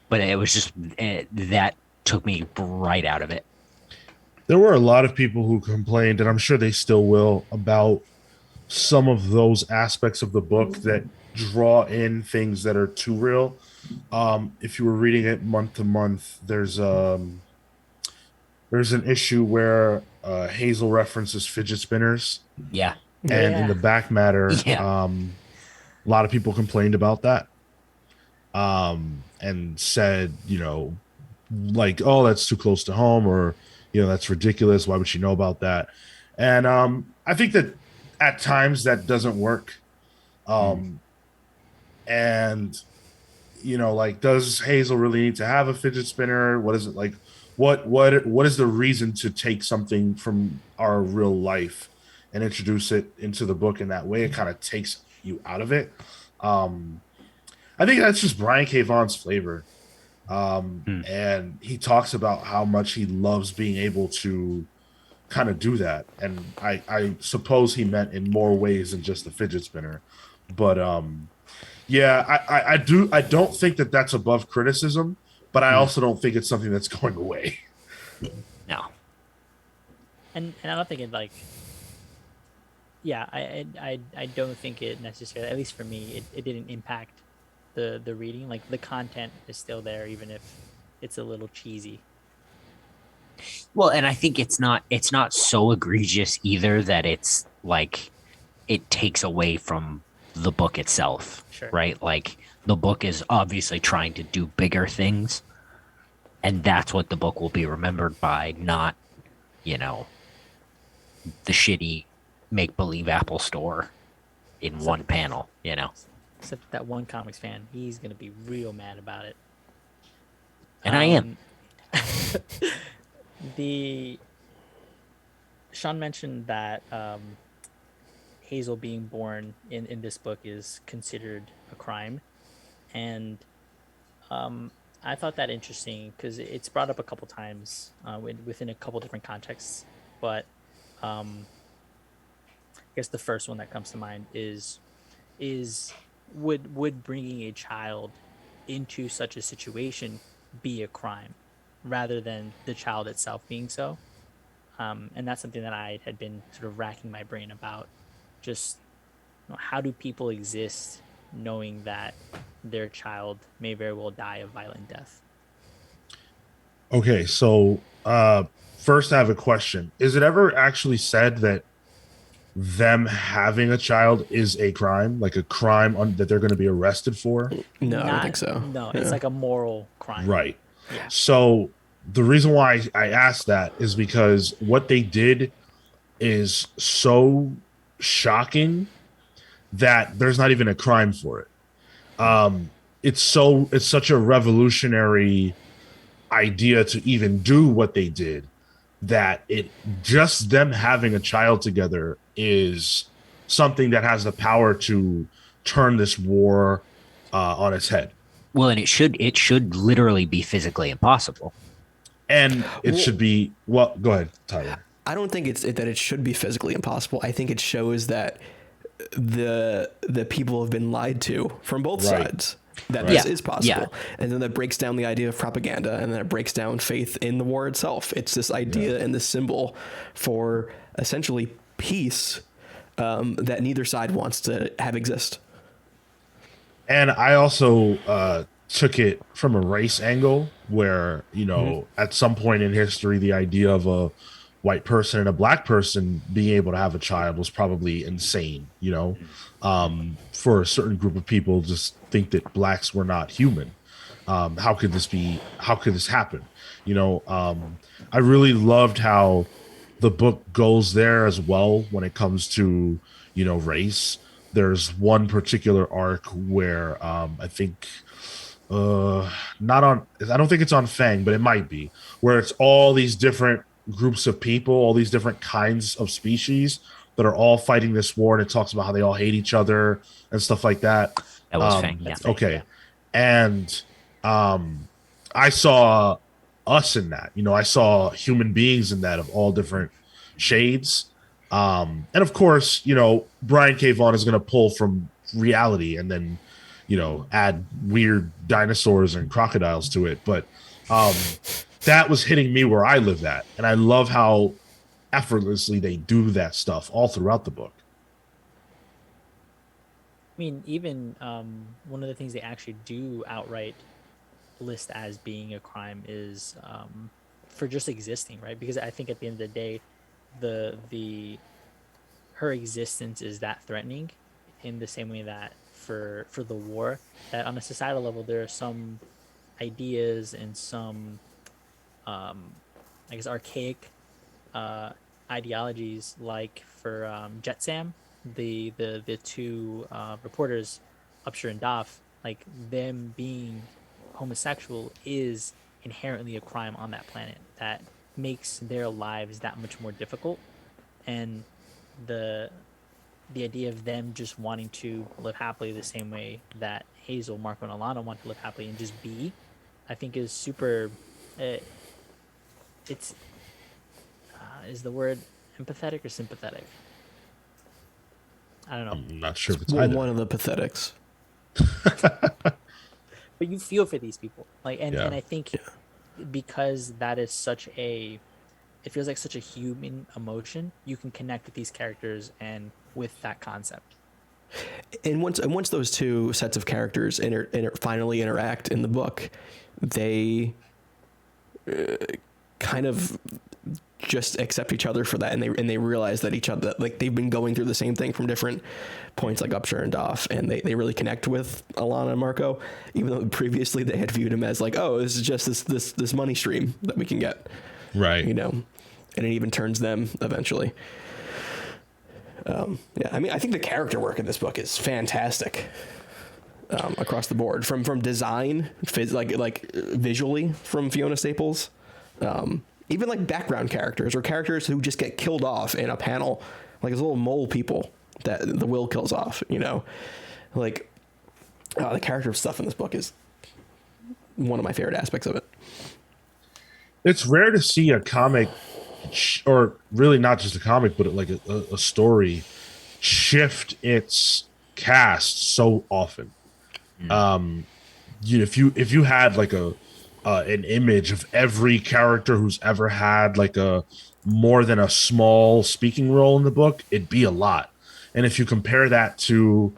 but it was just that took me right out of it. There were a lot of people who complained, and I'm sure they still will, about some of those aspects of the book that draw in things that are too real. If you were reading it month to month, there's an issue where Hazel references fidget spinners, Yeah. and in Yeah. the back matter, Yeah. a lot of people complained about that, and said, like, oh, that's too close to home, or that's ridiculous. Why would she know about that? And I think that at times that doesn't work. And like, does Hazel really need to have a fidget spinner? What is it like? What is the reason to take something from our real life and introduce it into the book in that way? It kind of takes you out of it. I think that's just Brian K. Vaughan's flavor. And he talks about how much he loves being able to kind of do that. And I suppose he meant in more ways than just the fidget spinner. But yeah, I don't think that that's above criticism, but I also don't think it's something that's going away. No. And I don't think it like. Yeah, I don't think it necessarily. At least for me, it didn't impact the reading. Like the content is still there, even if it's a little cheesy. Well, and I think it's not so egregious either that it's like it takes away from the book itself, Sure. right? Like the book is obviously trying to do bigger things, and that's what the book will be remembered by, not, the shitty make believe Apple store in one panel. Except that one comics fan, he's gonna be real mad about it. And I am. The Sean mentioned that Hazel being born in this book is considered a crime, and I thought that interesting because it's brought up a couple times within a couple different contexts. But I guess the first one that comes to mind is would bringing a child into such a situation be a crime rather than the child itself being so? And that's something that I had been sort of racking my brain about. Just how do people exist knowing that their child may very well die a violent death? Okay, so first I have a question. Is it ever actually said that them having a child is a crime, like a crime that they're going to be arrested for? No, I don't think so. No, Yeah. it's like a moral crime. Right. Yeah. So the reason why I asked that is because what they did is so shocking that there's not even a crime for it. It's such a revolutionary idea to even do what they did that it just them having a child together is something that has the power to turn this war on its head. Well, and it should literally be physically impossible. And it should be, well, go ahead, Tyler. I don't think that it should be physically impossible. I think it shows that the people have been lied to from both sides. That this is possible. Yeah. And then that breaks down the idea of propaganda, and then it breaks down faith in the war itself. It's this idea and this symbol for essentially peace that neither side wants to have exist. And I also took it from a race angle where, at some point in history, the idea of a white person and a black person being able to have a child was probably insane, for a certain group of people just think that blacks were not human. how could this be? How could this happen? I really loved how the book goes there as well when it comes to race. There's one particular arc where I think not on I don't think it's on Fang, but it might be, where it's all these different groups of people, all these different kinds of species that are all fighting this war, and it talks about how they all hate each other and stuff like that. That was Fang, yeah. Okay. Yeah. And I saw us in that. I saw human beings in that of all different shades. And of course, Brian K. Vaughan is going to pull from reality and then, add weird dinosaurs and crocodiles to it. But that was hitting me where I live at. And I love how effortlessly they do that stuff all throughout the book. I mean, even one of the things they actually do outright list as being a crime is for just existing, right? Because I think at the end of the day, her existence is that threatening, in the same way that for the war, that on a societal level there are some ideas and some I guess archaic ideologies, like for Jetsam, the two reporters, Upshur and Doff, like them being homosexual is inherently a crime on that planet that makes their lives that much more difficult. And the idea of them just wanting to live happily the same way that Hazel, Marco, and Alana want to live happily and just be, I think is super. It's is the word empathetic or sympathetic? I don't know. I'm not sure if it's One of the pathetics. But you feel for these people, and I think because that is it feels like such a human emotion, you can connect with these characters and with that concept. And once those two sets of characters finally interact in the book, they kind of just accept each other for that, and they realize that each other, like, they've been going through the same thing from different points, like Upshur and Doff, and they really connect with Alana and Marco, even though previously they had viewed him as like, oh, this is just this money stream that we can get, right, and it even turns them eventually. I mean, I think the character work in this book is fantastic across the board, from design, like visually from Fiona Staples. Even like background characters or characters who just get killed off in a panel, like those little mole people that the Will kills off, like the character stuff in this book is one of my favorite aspects of it. It's rare to see a comic, or really not just a comic, but like a story, shift its cast so often. If you had like an image of every character who's ever had like a more than a small speaking role in the book, it'd be a lot. And if you compare that to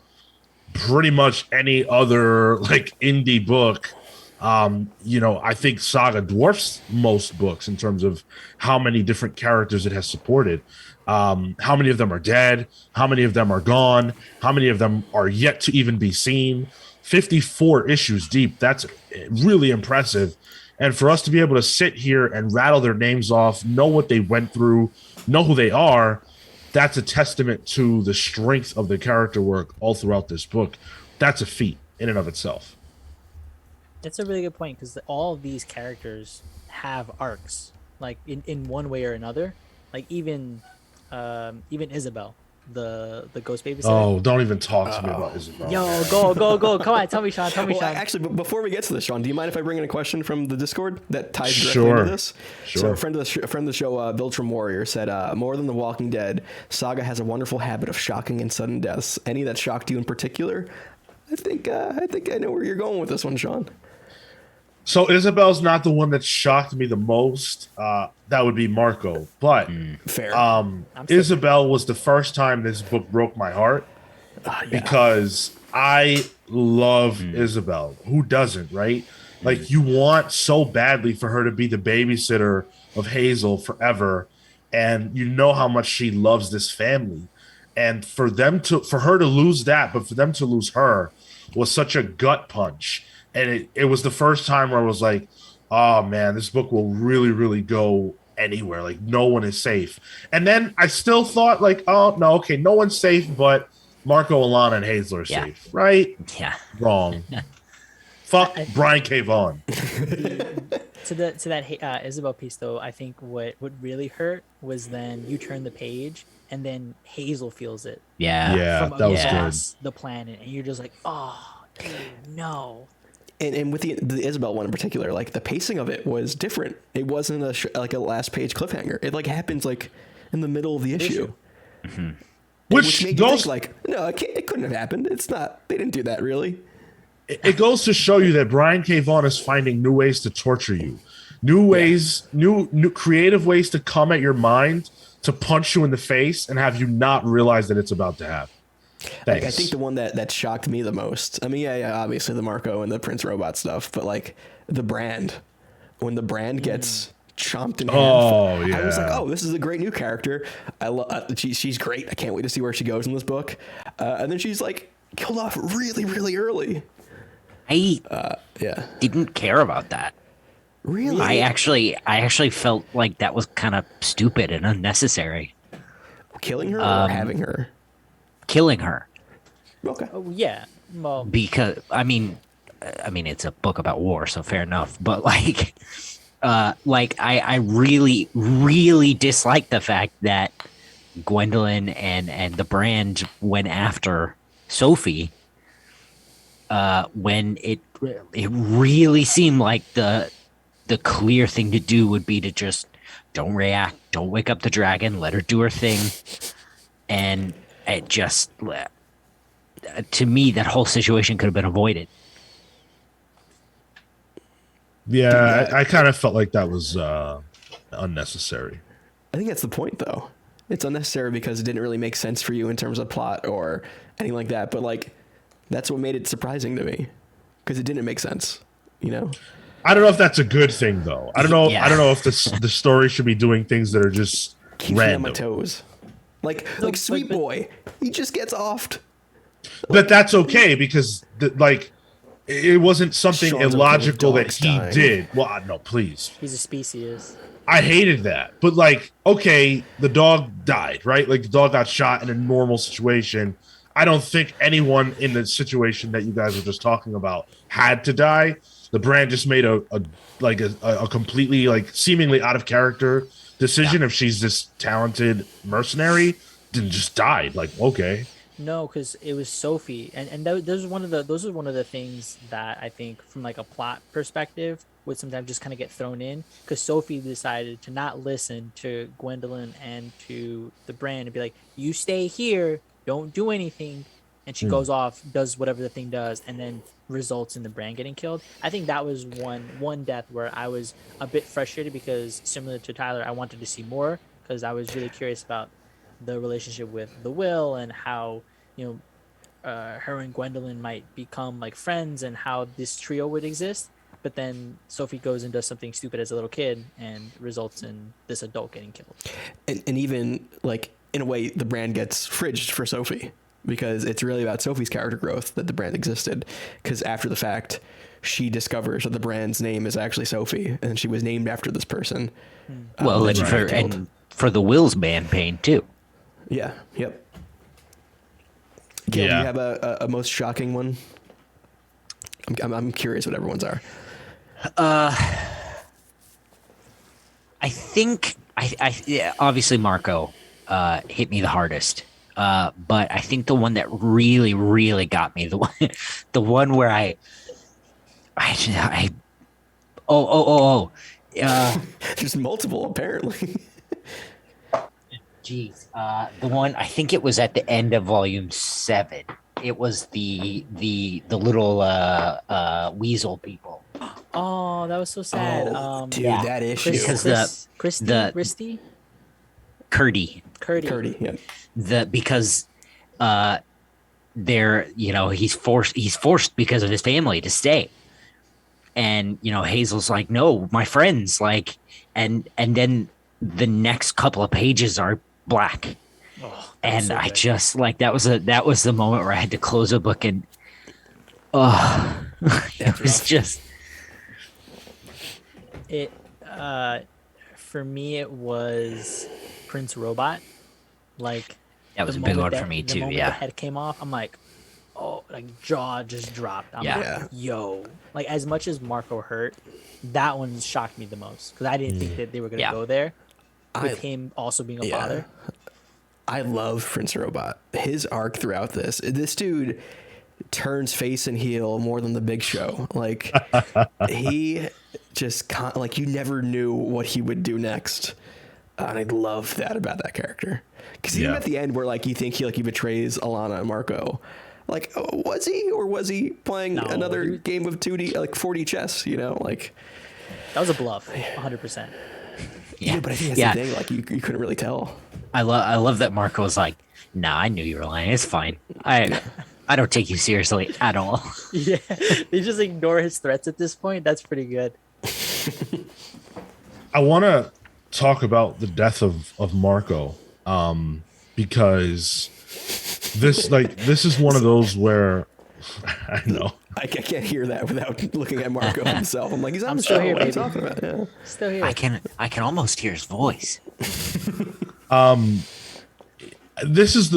pretty much any other like indie book, I think Saga dwarfs most books in terms of how many different characters it has supported. How many of them are dead? How many of them are gone? How many of them are yet to even be seen? 54 issues deep. That's really impressive. And for us to be able to sit here and rattle their names off, know what they went through, know who they are, that's a testament to the strength of the character work all throughout this book. That's a feat in and of itself. That's a really good point, because all of these characters have arcs, like in one way or another. Like even Isabel, the ghost babysitter. Oh, don't even talk to me about Isabel. Yo, go. Come on, tell me, Sean. Sean. Actually, before we get to this, Sean, do you mind if I bring in a question from the Discord that ties directly into this? Sure. So a friend of the show, Viltrum Warrior, said, more than The Walking Dead, Saga has a wonderful habit of shocking and sudden deaths. Any that shocked you in particular? I think I know where you're going with this one, Sean. So Isabel's not the one that shocked me the most. That would be Marco. But fair. Isabel was the first time this book broke my heart, because I love Isabel. Who doesn't, right? Like, you want so badly for her to be the babysitter of Hazel forever, and you know how much she loves this family. And for her to lose that, but for them to lose her was such a gut punch. and it was the first time where I was like, oh man, this book will really, really go anywhere. Like no one is safe. And then I still thought like, oh no, okay, no one's safe, but Marco, Alana, and Hazel are Yeah. safe, right? Yeah. Wrong. Fuck Brian K. Vaughan. To that Isabel piece though, I think what really hurt was then you turn the page and then Hazel feels it Yeah. Yeah, from that was across the planet, and you're just like, oh, dude, no. And with the Isabel one in particular, like the pacing of it was different. It wasn't like a last page cliffhanger. It like happens like in the middle of the issue. Mm-hmm. Which made you think like, no, it couldn't have happened. It's not. They didn't do that really. It goes to show you that Brian K. Vaughan is finding new ways to torture you, new ways, new creative ways to come at your mind to punch you in the face and have you not realize that it's about to happen. Thanks. Like, I think the one that shocked me the most. I mean, yeah, obviously the Marco and the Prince Robot stuff, but like the Brand, when the Brand gets chomped in half. Oh yeah, I was like, oh, this is a great new character. She's great. I can't wait to see where she goes in this book. And then she's like killed off really, really early. I didn't care about that. Really? I actually felt like that was kind of stupid and unnecessary. Killing her or having her? Killing her. Okay. Oh yeah, well, Because I mean it's a book about war, so fair enough. But like I really, really dislike the fact that Gwendolyn and the Brand went after Sophie when it really seemed like the clear thing to do would be to just don't react, don't wake up the dragon, let her do her thing. And it just, to me, that whole situation could have been avoided. Yeah, I kind of felt like that was unnecessary. I think that's the point, though. It's unnecessary because it didn't really make sense for you in terms of plot or anything like that. But like, that's what made it surprising to me, because it didn't make sense. You know. I don't know if that's a good thing, though. I don't know. Yeah. I don't know if the story should be doing things that are just Keeps me random. on my toes. Like Sweet Boy, he just gets offed. But that's okay because it wasn't something Sean's illogical okay that with he dogs did. Well, no, please. he's a species. I hated that. But like, okay, the dog died, right? Like the dog got shot in a normal situation. I don't think anyone in the situation that you guys were just talking about had to die. The Brand just made a completely like seemingly out of character decision. If she's this talented mercenary, then just died. Like, okay. No, because it was Sophie, and those are one of the things that I think from like a plot perspective would sometimes just kind of get thrown in, because Sophie decided to not listen to Gwendolyn and to the Brand and be like, you stay here, don't do anything, and she goes off, does whatever the thing does, and then results in the Brand getting killed. I think that was one death where I was a bit frustrated, because similar to Tyler, I wanted to see more, because I was really curious about the relationship with the Will and how, you know, her and Gwendolyn might become like friends and how this trio would exist. But then Sophie goes and does something stupid as a little kid and results in this adult getting killed. And even like in a way, the Brand gets fridged for Sophie, because it's really about Sophie's character growth that the Brand existed. Because after the fact, she discovers that the Brand's name is actually Sophie, and she was named after this person. Well, that and she got killed. for the Will's man pain too. Yeah. Yep. Gil, Yeah. do you have a most shocking one? I'm curious what everyone's are. I think yeah, obviously Marco hit me the hardest. But I think the one that really, really got me, the one where There's multiple apparently. Jeez. The one, I think it was at the end of volume 7. It was the little weasel people. Oh, that was so sad. Dude, yeah. that issue. Because Christy, Curdy. Yeah. Because they're, he's forced because of his family to stay. And, Hazel's like, no, my friends, like, and then the next couple of pages are black. Oh, and so I good. just like, that was the moment where I had to close a book and, It was just It for me it was Prince Robot. Like that was a big one for me the too. moment the Yeah, head came off, I'm like, oh, like jaw just dropped. I'm yeah, like, Yeah. yo, like as much as Marco hurt, that one shocked me the most because I didn't think that they were gonna yeah. go there with I him also being a yeah. father. I love Prince Robot. His arc throughout this dude turns face and heel more than the Big Show. Like he just like you never knew what he would do next. And I love that about that character. Because even Yeah. at the end, where like you think he betrays Alana and Marco, like was he or was he playing No, another he was- game of 2D like 4D chess? You know, like That was a bluff, 100%. yeah. But I think that's Yeah. the thing. Like you couldn't really tell. I love that Marco was like, "Nah, I knew you were lying. It's fine. I don't take you seriously at all." Yeah, they just ignore his threats at this point. That's pretty good. I want to talk about the death of Marco, because this is one of those where I know. I can't hear that without looking at Marco himself. I'm like, he's on I'm the still show. here, What are you baby. talking about? Yeah. Still here. I can almost hear his voice. This is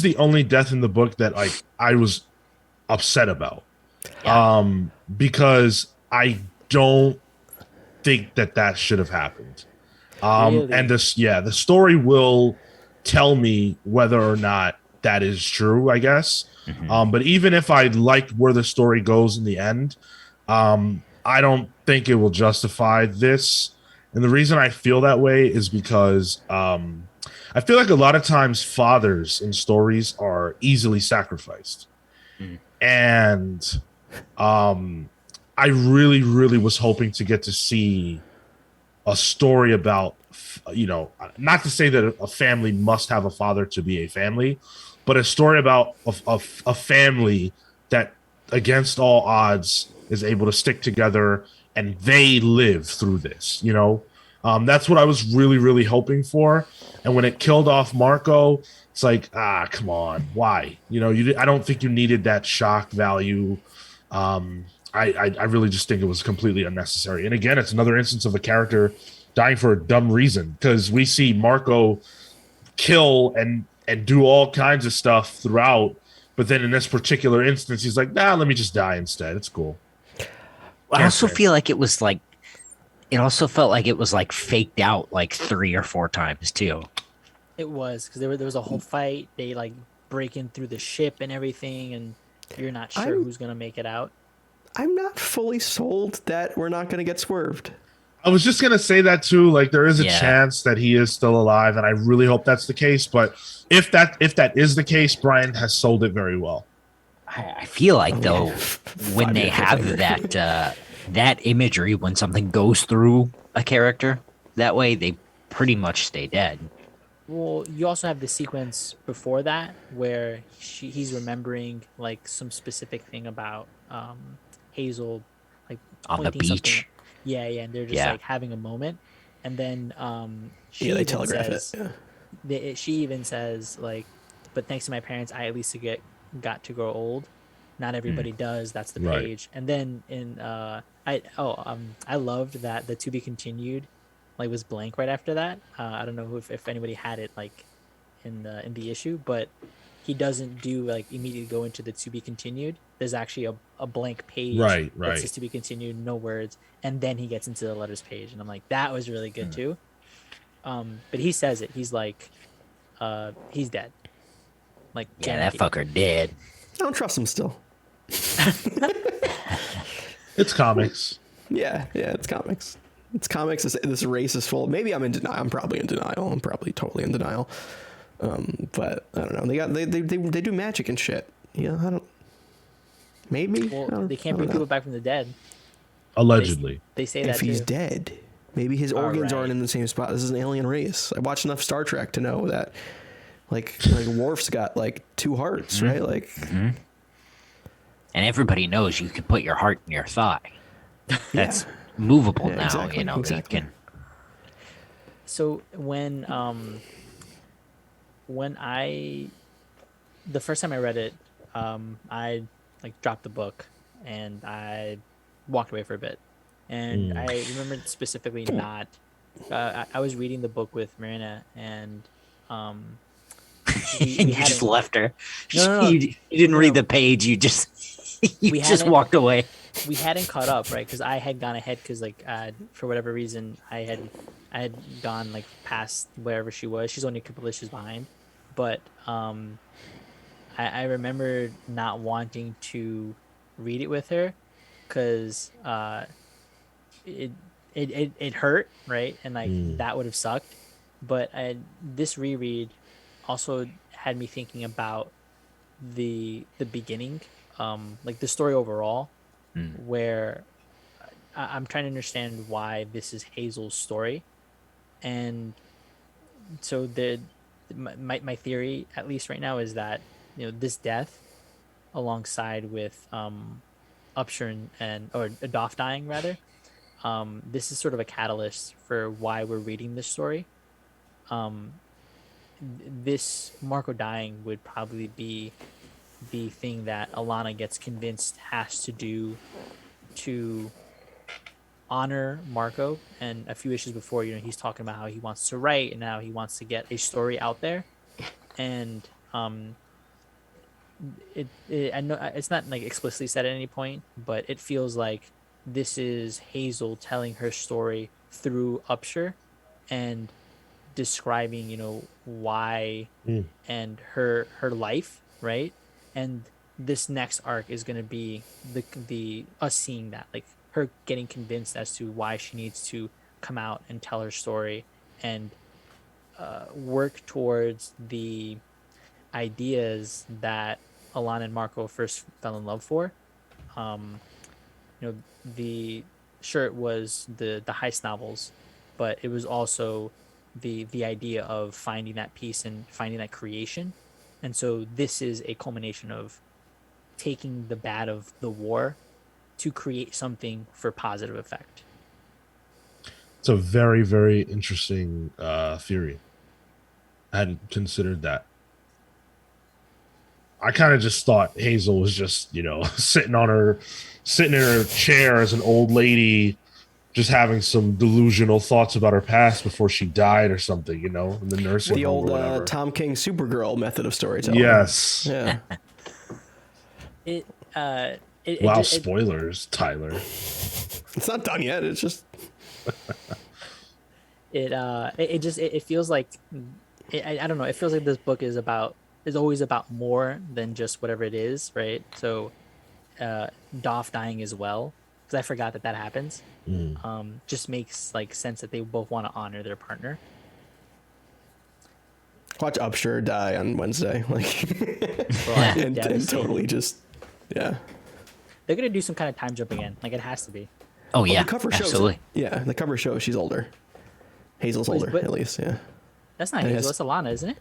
the only death in the book that like I was upset about. Because I don't think that should have happened. Really? And the story will tell me whether or not that is true, I guess. But even if I like where the story goes in the end, I don't think it will justify this. And the reason I feel that way is because I feel like a lot of times fathers in stories are easily sacrificed. And I really, really was hoping to get to see a story about, not to say that a family must have a father to be a family, but a story about a family that, against all odds, is able to stick together and they live through this. That's what I was really, really hoping for. And when it killed off Marco, it's like, come on, why? I don't think you needed that shock value. I really just think it was completely unnecessary. And again, it's another instance of a character dying for a dumb reason, because we see Marco kill and do all kinds of stuff throughout, but then in this particular instance, he's like, nah, let me just die instead. It's cool. I also feel like it was like, it also felt like it was like faked out like 3 or 4 times too. It was because there was a whole fight. They like break in through the ship and everything, and you're not sure I'm- who's gonna make it out. I'm not fully sold that we're not going to get swerved. I was just gonna say that too. Like, there is a Yeah. chance that he is still alive, and I really hope that's the case. But if that is the case, Brian has sold it very well. I feel like though, when they 5-year have cliffhanger. that imagery, when something goes through a character that way, they pretty much stay dead. Well, you also have the sequence before that where he's remembering like some specific thing about Hazel, like On the pointing something. beach. Yeah, and they're just Yeah. like having a moment, and then she Yeah, they even telegraph says, it. Yeah. she even says like, but thanks to my parents, I at least got to grow old. Not everybody does. That's the Right. page. And then in I loved that the to be continued like was blank right after that. I don't know if anybody had it like in the issue, but he doesn't do like immediately go into the to be continued. There's actually a blank page Right. that says to be continued, no words, and then he gets into the letters page, and I'm like, that was really good too. But he says it. He's like, he's dead. Like, Yeah, that guaranteed. fucker dead. I don't trust him still. It's comics. Yeah, it's comics. It's comics. This race is full. Maybe I'm in denial. I'm probably in denial. I'm probably totally in denial. But I don't know. They do magic and shit. Yeah, I don't. Maybe. Well, they can't bring people back from the dead. Allegedly. They say that If he's too. dead, maybe his organs right. aren't in the same spot. This is an alien race. I watched enough Star Trek to know that, like Worf's got like 2 hearts, right? Like, And everybody knows you can put your heart in your thigh. That's movable Yeah, now. exactly, You know, exactly. you can. So when I the first time I read it, I like dropped the book and I walked away for a bit. And I remember specifically not. I was reading the book with Marina, and um, we And you just hadn't. left her. No. You didn't No, read no. the page. You just you We just hadn't. walked away. We hadn't caught up, right? Because I had gone ahead because like for whatever reason I had gone like past wherever she was. She's only a couple issues behind, but I remember not wanting to read it with her because it, it hurt, right? And like that would have sucked. But this reread also had me thinking about the beginning, like the story overall, where I'm trying to understand why this is Hazel's story, and so my theory, at least right now, is that this death, alongside with Upshur and or Doff dying rather, this is sort of a catalyst for why we're reading this story. Um, this Marco dying would probably be the thing that Alana gets convinced has to do to honor Marco. And a few issues before, he's talking about how he wants to write and how he wants to get a story out there. And I know it's not like explicitly said at any point, but it feels like this is Hazel telling her story through Upshur and describing, why and her life, right? And this next arc is going to be the us seeing that, like her getting convinced as to why she needs to come out and tell her story and work towards the ideas that Alana and Marco first fell in love for. The shirt was the heist novels, but it was also the idea of finding that peace and finding that creation. And so this is a culmination of taking the bad of the war to create something for positive effect. It's a very, very interesting theory. I hadn't considered that. I kind of just thought Hazel was just, sitting in her chair as an old lady, just having some delusional thoughts about her past before she died or something, in the nursing The home old or whatever. Tom King Supergirl method of storytelling. Yes. Yeah. Wow, spoilers, Tyler. It's not done yet. It's just it feels like I don't know. It feels like this book is always about more than just whatever it is, right? So, Doff dying as well, because I forgot that happens. Just makes like sense that they both want to honor their partner. watch Upshur die on Wednesday, Well, and totally just they're gonna do some kind of time jump again. Like it has to be. Oh yeah, the cover shows absolutely. Yeah, the cover shows she's older. Hazel's older, at least. Yeah. That's not Hazel. That's Alana, isn't it?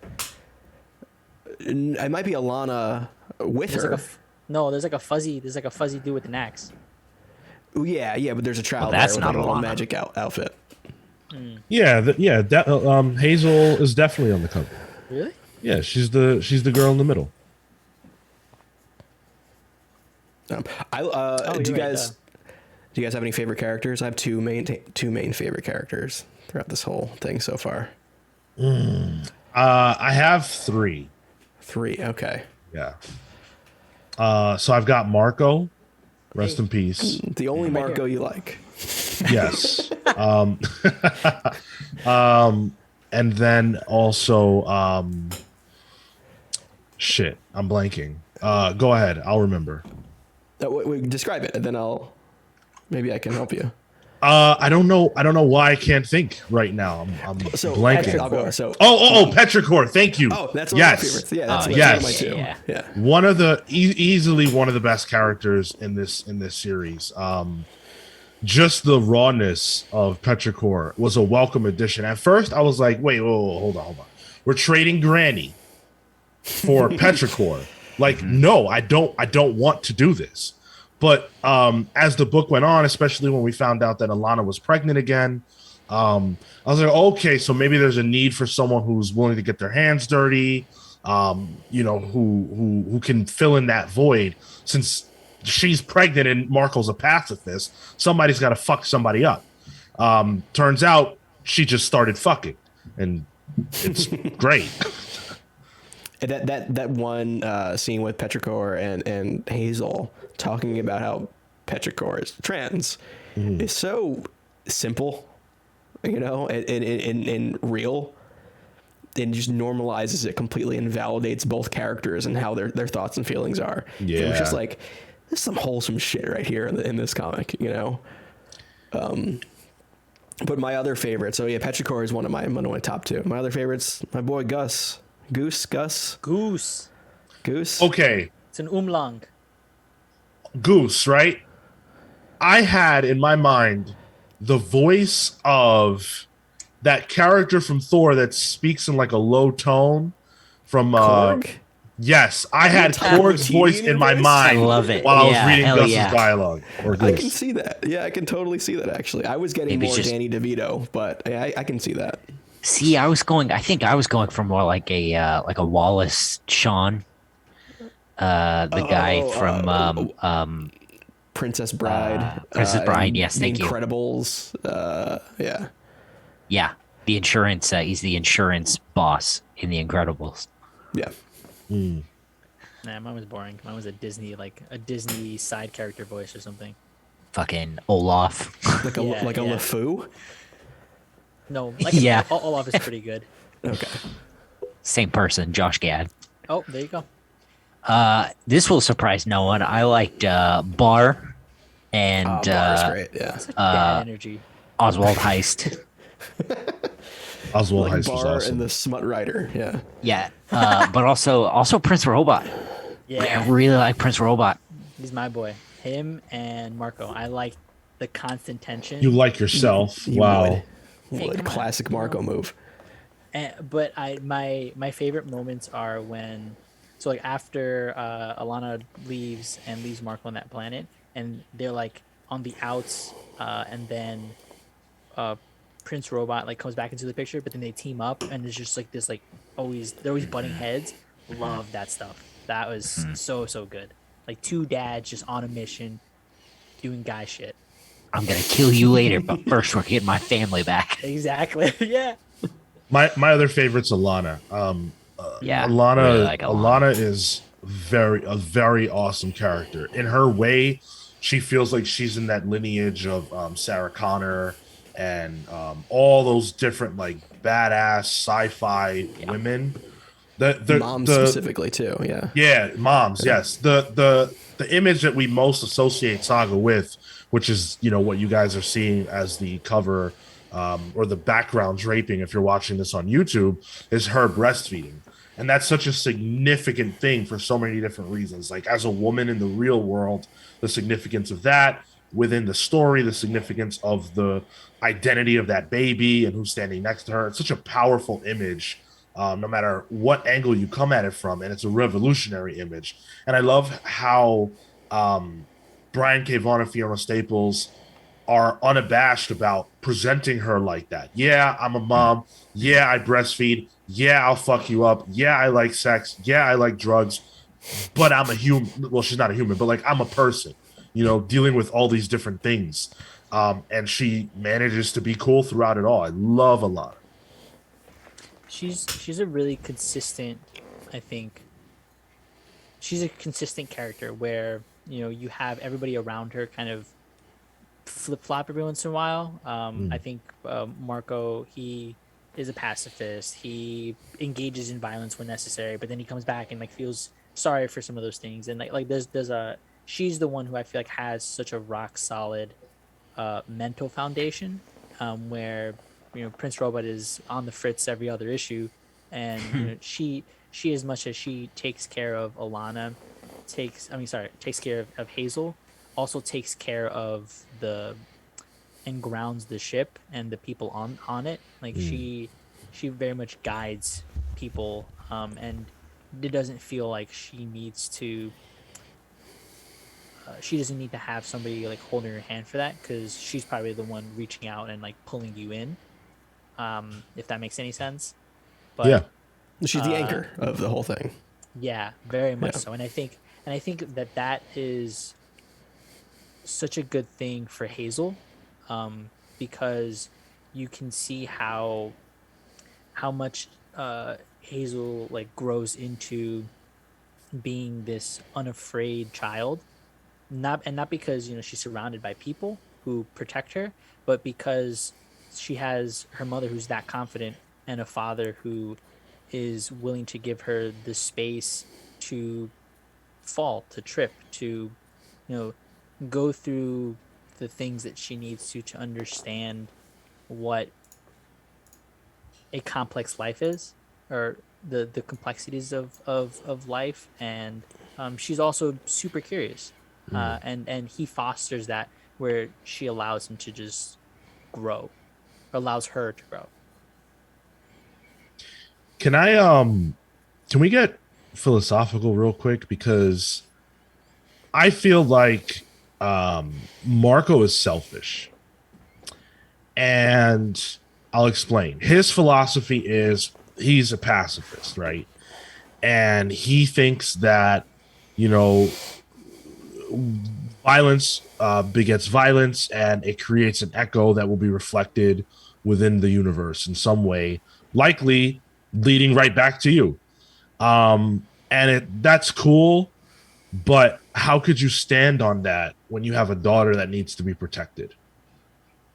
It might be Alana with There's her. There's like a fuzzy dude with an axe. Yeah, but there's a child that's there with not a little Alana. magic outfit. Hazel is definitely on the cover. Really? Yeah, she's the girl in the middle. Do you're you right, guys have any favorite characters? I have two main favorite characters throughout this whole thing so far. I have three. Three, okay. Yeah. So I've got Marco. Rest in peace. The only Marco you like. Yes. And then also shit, I'm blanking. Go ahead, I'll remember. Describe it, and then maybe I can help you. I don't know why I can't think right now. I'm blanking. I'll go. Petrichor. Thank you. Oh, that's one of my favorites. Yeah, that's one of my two. Yeah. One of the easily one of the best characters in this series. Just the rawness of Petrichor was a welcome addition. At first, I was like, "Wait, whoa, hold on. We're trading Granny for Petrichor." Like, no, I don't want to do this. But as the book went on, especially when we found out that Alana was pregnant again, I was like, okay, so maybe there's a need for someone who's willing to get their hands dirty, who can fill in that void, since she's pregnant and Marco's a pacifist. Somebody's got to fuck somebody up. Turns out she just started fucking, and it's great. That one scene with Petrichor and Hazel talking about how Petrichor is trans is so simple, you know, and real, and just normalizes it completely and validates both characters and how their thoughts and feelings are. Yeah. It was just like, there's some wholesome shit right here in this comic, you know. But my other favorite, so yeah, Petrichor is one of my top two. My other favorites, my boy Gus. Goose. Okay, It's an umlang. Goose, right? I had in my mind the voice of that character from Thor that speaks in like a low tone from Korg? Yes, I had Taika Korg's Waititi voice in in your my voice? mind I love it. while I was Yeah, reading hell Gus's yeah. dialogue. Or I can Goose. see that. Yeah, I can totally see that, actually. I was getting Maybe more just- Danny DeVito, but I can see that. See, I think I was going for more like a Wallace Shawn, the guy from Princess Bride. Princess Bride, and yes, thank The you. Incredibles. Yeah. yeah, the insurance. He's the insurance boss in The Incredibles. Yeah. Nah, mine was boring. Mine was a Disney side character voice or something. Fucking Olaf. Like a Yeah, like a yeah. LeFou? No, Yeah. Olaf is pretty good. Okay. Same person, Josh Gad. Oh, there you go. This will surprise no one. I liked Bar and Bar's great, yeah. Such bad energy. Oswald Heist. Oswald Like Heist was Bar awesome. and the Smut Rider, yeah. Yeah, but also Prince Robot. I Yeah, really like Prince Robot. he's my boy. Him and Marco. I like the constant tension. You like yourself. You Wow. would. Hey, Like come on, classic you know. Marco move. But my favorite moments are when, so like after Alana leaves Marco on that planet, and they're like on the outs, and then Prince Robot like comes back into the picture, but then they team up, and it's just like this, like they're always butting heads. Love that stuff. That was so good. Like two dads just on a mission, doing guy shit. I'm gonna kill you later, but first we're getting my family back. Exactly. Yeah. My other favorite's Alana. Yeah, Alana, really like Alana. Alana is a very awesome character. In her way, she feels like she's in that lineage of Sarah Connor and all those different like badass sci-fi women. The Mom the, specifically too, yeah. Yeah, moms. Yes, the image that we most associate Saga with, which is what you guys are seeing as the cover or the background draping, if you're watching this on YouTube, is her breastfeeding, and that's such a significant thing for so many different reasons. Like as a woman in the real world, the significance of that within the story, the significance of the identity of that baby and who's standing next to her. It's such a powerful image. No matter what angle you come at it from, and it's a revolutionary image. And I love how Brian K. Vaughan and Fiona Staples are unabashed about presenting her like that. Yeah, I'm a mom. Yeah, I breastfeed. Yeah, I'll fuck you up. Yeah, I like sex. Yeah, I like drugs. But I'm a human. Well, she's not a human, but like I'm a person, dealing with all these different things. And she manages to be cool throughout it all. I love Alana. She's a really consistent, I think. She's a consistent character where you have everybody around her kind of flip flop every once in a while. I think Marco, he is a pacifist. He engages in violence when necessary, but then he comes back and like feels sorry for some of those things. And like there's a she's the one who I feel like has such a rock solid mental foundation, where Prince Robot is on the fritz every other issue, and she as much as she takes care of Alana, takes care of Hazel, also takes care of and grounds the ship and the people on it. Like she very much guides people, and it doesn't feel like she needs to. She doesn't need to have somebody like holding her hand for that, because she's probably the one reaching out and like pulling you in. If that makes any sense. But Yeah. She's the anchor of the whole thing. yeah, very much Yeah. so. And I think that is such a good thing for Hazel, because you can see how much Hazel like grows into being this unafraid child, not because she's surrounded by people who protect her, but because she has her mother who's that confident and a father who is willing to give her the space to fall, to trip, to you know go through the things that she needs to understand what a complex life is, or the complexities of life. And she's also super curious, and he fosters that, where she allows him to just grow, or allows her to grow. Can I can we get philosophical real quick, because I feel like Marco is selfish. And I'll explain. His philosophy is he's a pacifist, right? And he thinks that, you know, violence begets violence, and it creates an echo that will be reflected within the universe in some way, likely leading right back to you. And that's cool, but how could you stand on that when you have a daughter that needs to be protected?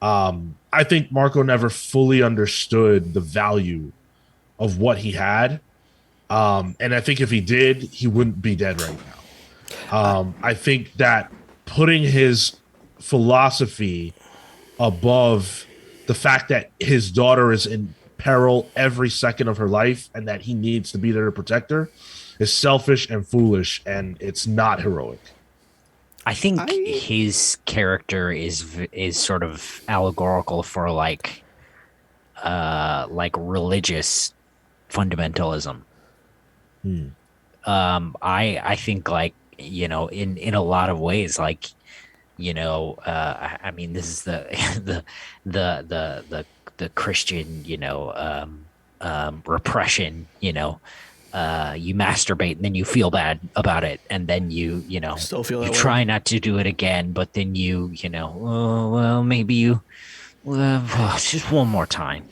I think Marco never fully understood the value of what he had. And I think if he did, he wouldn't be dead right now. I think that putting his philosophy above the fact that his daughter is in peril every second of her life and that he needs to be there to protect her is selfish and foolish, and it's not heroic. I think his character is sort of allegorical for like religious fundamentalism. I think, like, in a lot of ways, like, I mean, this is the the Christian, repression, you masturbate and then you feel bad about it, and then you know Still feel you that way. try not to do it again, but then oh, well, maybe just one more time,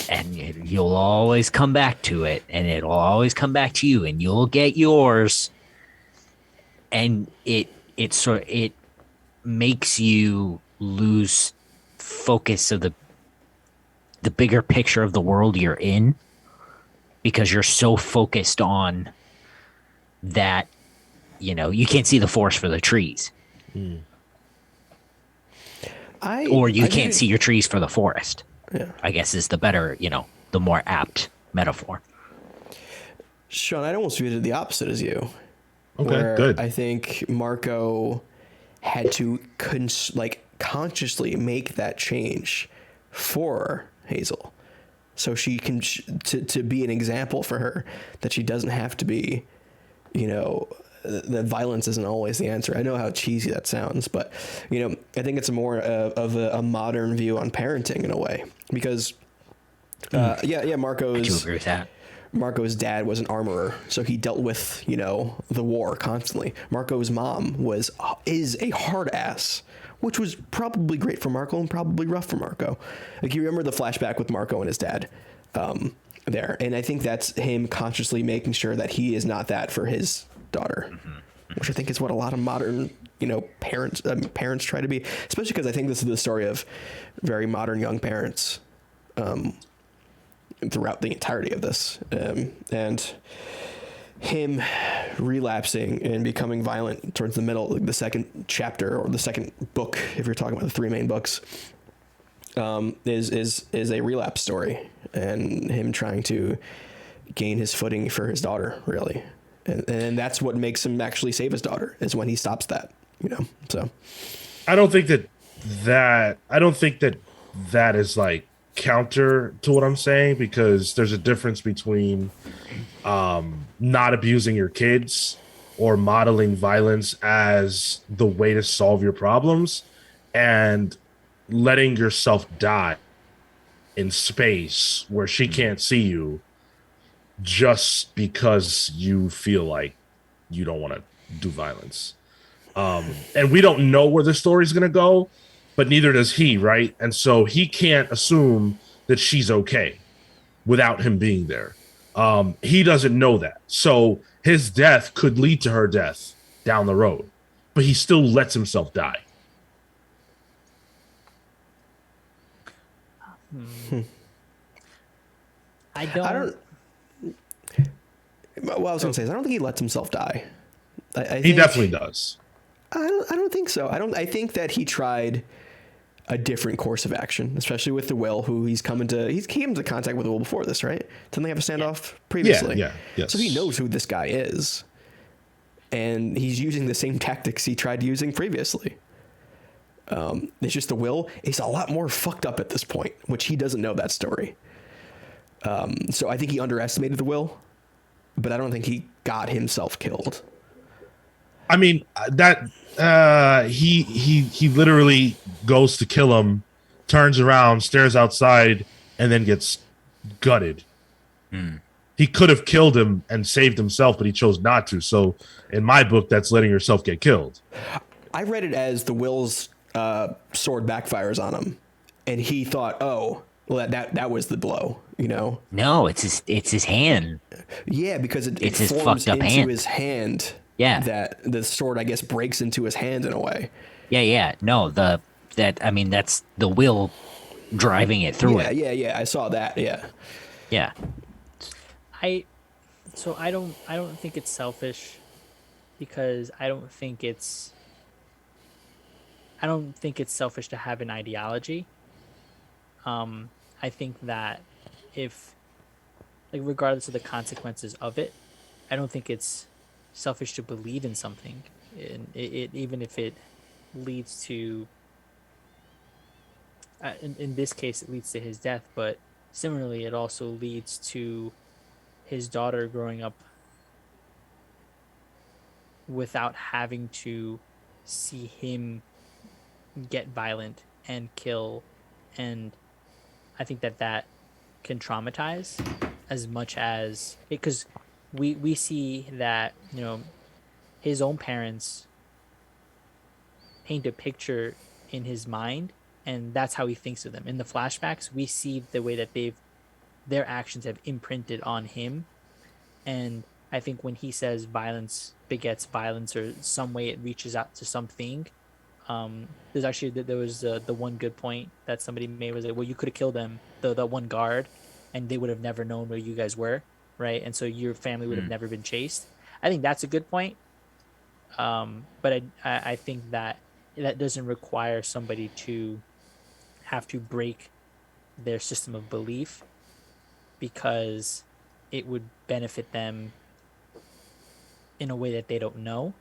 and you'll always come back to it, and it'll always come back to you, and you'll get yours. And it makes you lose focus of the bigger picture of the world you're in, because you're so focused on that, you can't see the forest for the trees. Or you can't see your trees for the forest. Yeah. I guess is the better, the more apt metaphor. Sean, I'd almost view it the opposite as you. Okay, good. I think Marco had to consciously make that change for Hazel, so she can to be an example for her, that she doesn't have to be, that violence isn't always the answer. I know how cheesy that sounds, but I think it's more of a modern view on parenting in a way, because Marco's. I do agree with that. Marco's dad was an armorer, so he dealt with, the war constantly. Marco's mom is a hard ass, which was probably great for Marco and probably rough for Marco. Like, you remember the flashback with Marco and his dad there. And I think that's him consciously making sure that he is not that for his daughter, which I think is what a lot of modern, parents try to be, especially because I think this is the story of very modern young parents throughout the entirety of this, and him relapsing and becoming violent towards the middle, like the second chapter or the second book, if you're talking about the three main books, is a relapse story, and him trying to gain his footing for his daughter, really, and that's what makes him actually save his daughter, is when he stops that, So I don't think that is like counter to what I'm saying, because there's a difference between not abusing your kids or modeling violence as the way to solve your problems, and letting yourself die in space where she can't see you just because you feel like you don't want to do violence. And we don't know where the story's going to go, but neither does he, right? And so he can't assume that she's okay without him being there. He doesn't know that. So his death could lead to her death down the road, but he still lets himself die. I don't. I don't. What I was going to say is I don't think he lets himself die. I He think, definitely does. I don't think so. I think that he tried a different course of action, especially with the Will, who he came into contact with the Will before this, right? Didn't they have a standoff previously? Yes. So he knows who this guy is, and he's using the same tactics he tried using previously. It's just the Will is a lot more fucked up at this point, which he doesn't know that story. So I think he underestimated the Will, but I don't think he got himself killed. I mean that he literally goes to kill him, turns around, stares outside, and then gets gutted. He could have killed him and saved himself, but he chose not to. So in my book, that's letting yourself get killed. I read it as the Will's sword backfires on him, and he thought, "Oh, well, that was the blow," you know? No, it's his hand. Yeah, because it It's his forms fucked up into hand. his hand. Yeah. That the sword, I guess, breaks into his hand in a way. Yeah. No, that's the will driving it through it. Yeah. I saw that. Yeah. Yeah. I don't think it's selfish, because I don't think it's selfish to have an ideology. I think that if, like, regardless of the consequences of it, I don't think it's selfish to believe in something, and it even if it leads to, in this case, it leads to his death, but similarly, it also leads to his daughter growing up without having to see him get violent and kill. And I think that can traumatize as much as, because we see that, you know, his own parents paint a picture in his mind, and that's how he thinks of them. In the flashbacks, we see the way that their actions have imprinted on him. And I think when he says violence begets violence, or some way it reaches out to something, there was the one good point that somebody made, was like, well, you could have killed them, the one guard, and they would have never known where you guys were, right? And so your family would have never been chased. I think that's a good point. But I think that doesn't require somebody to have to break their system of belief, because it would benefit them in a way that they don't know.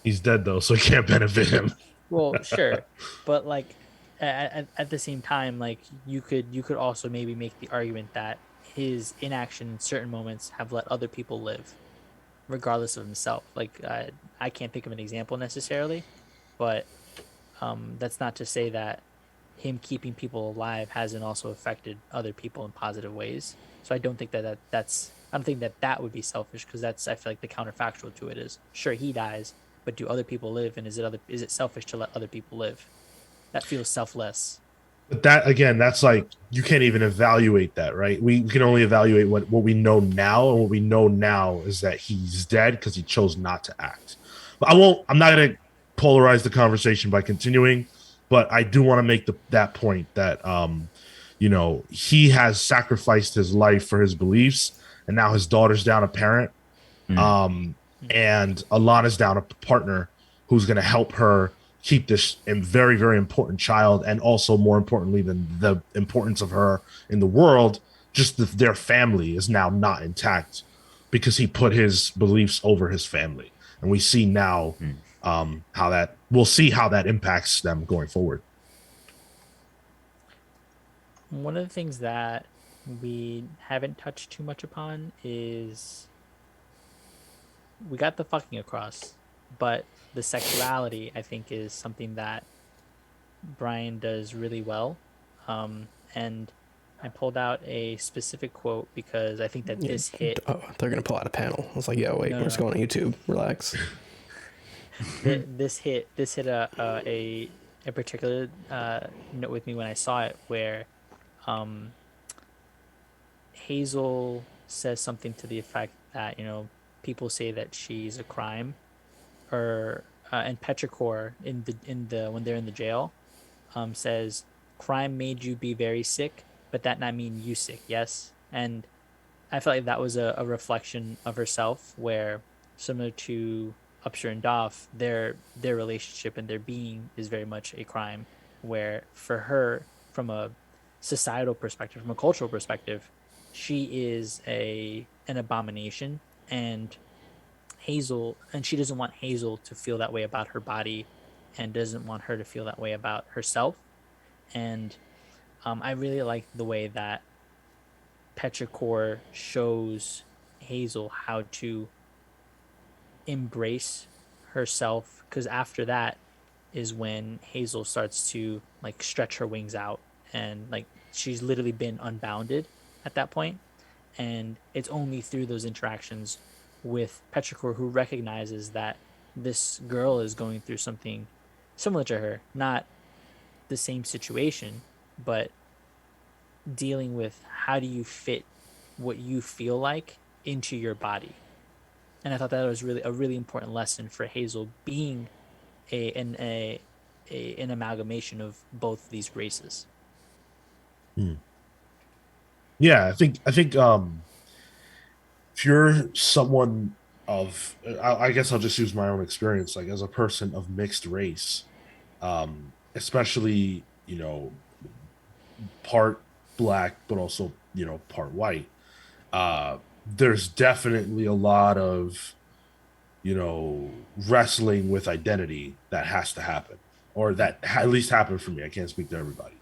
He's dead though, so it can't benefit him. Well, sure, but like at the same time, like you could also maybe make the argument that his inaction in certain moments have let other people live, regardless of himself. Like I can't think of an example necessarily, but that's not to say that him keeping people alive hasn't also affected other people in positive ways. So I don't think I don't think that would be selfish, because I feel like the counterfactual to it is, sure, he dies, but do other people live, and is it selfish to let other people live? That feels selfless. But that, again, that's like, you can't even evaluate that, right? We can only evaluate what we know now, and what we know now is that he's dead because he chose not to act. But I'm not going to polarize the conversation by continuing, but I do want to make that point that he has sacrificed his life for his beliefs, and now his daughter's down a parent, and Alana's down a partner who's going to help her keep this very, very important child, and also, more importantly than the importance of her in the world, just their family is now not intact because he put his beliefs over his family. And we see now we'll see how that impacts them going forward. One of the things that we haven't touched too much upon is, we got the fucking across, but the sexuality, I think, is something that Brian does really well. And I pulled out a specific quote because I think that Yeah. this hit. Oh, they're gonna pull out a panel. I was like, yo, wait, No, we're no, just no. going on YouTube. Relax. This hit a particular note with me when I saw it, where um, Hazel says something to the effect that, people say that she's a crime, or and Petrichor in the when they're in the jail, says, crime made you be very sick, but that not mean you sick, yes? And I felt like that was a reflection of herself, where, similar to Upshur and Doff, their relationship and their being is very much a crime. Where for her, from a societal perspective, from a cultural perspective, she is an abomination, and she doesn't want Hazel to feel that way about her body, and doesn't want her to feel that way about herself. And I really like the way that Petrichor shows Hazel how to embrace herself, because after that is when Hazel starts to like stretch her wings out, and like she's literally been unbounded at that point. And it's only through those interactions with Petrichor, who recognizes that this girl is going through something similar to her, not the same situation, but dealing with how do you fit what you feel like into your body. And I thought that was really a really important lesson for Hazel, being an amalgamation of both these races. Yeah, I think if you're someone of, I guess I'll just use my own experience, like as a person of mixed race, especially, part black but also, part white. There's definitely a lot of, wrestling with identity that has to happen, or that at least happened for me. I can't speak to everybody,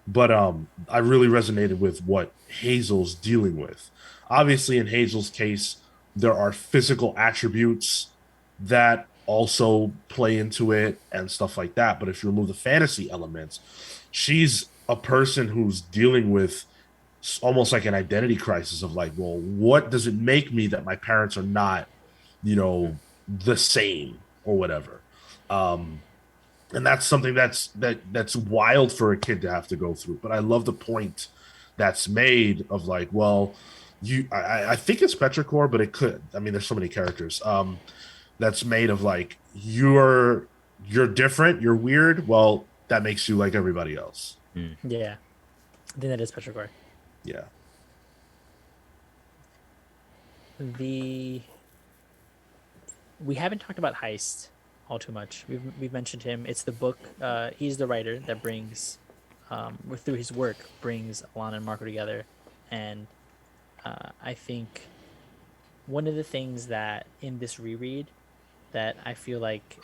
but I really resonated with what Hazel's dealing with. Obviously, in Hazel's case, there are physical attributes that also play into it and stuff like that. But if you remove the fantasy elements, she's a person who's dealing with almost like an identity crisis of like, well, what does it make me that my parents are not, the same or whatever. Um, and that's something that's wild for a kid to have to go through. But I love the point that's made of like, well, I think it's Petrichor, but it could. I mean, there's so many characters. That's made of like, you're different, you're weird. Well, that makes you like everybody else. Mm. Yeah, I think that is Petrichor. Yeah. The We haven't talked about Heist all too much. We've mentioned him. It's the book. He's the writer that brings, through his work, brings Alana and Marco together. And I think one of the things that in this reread that I feel like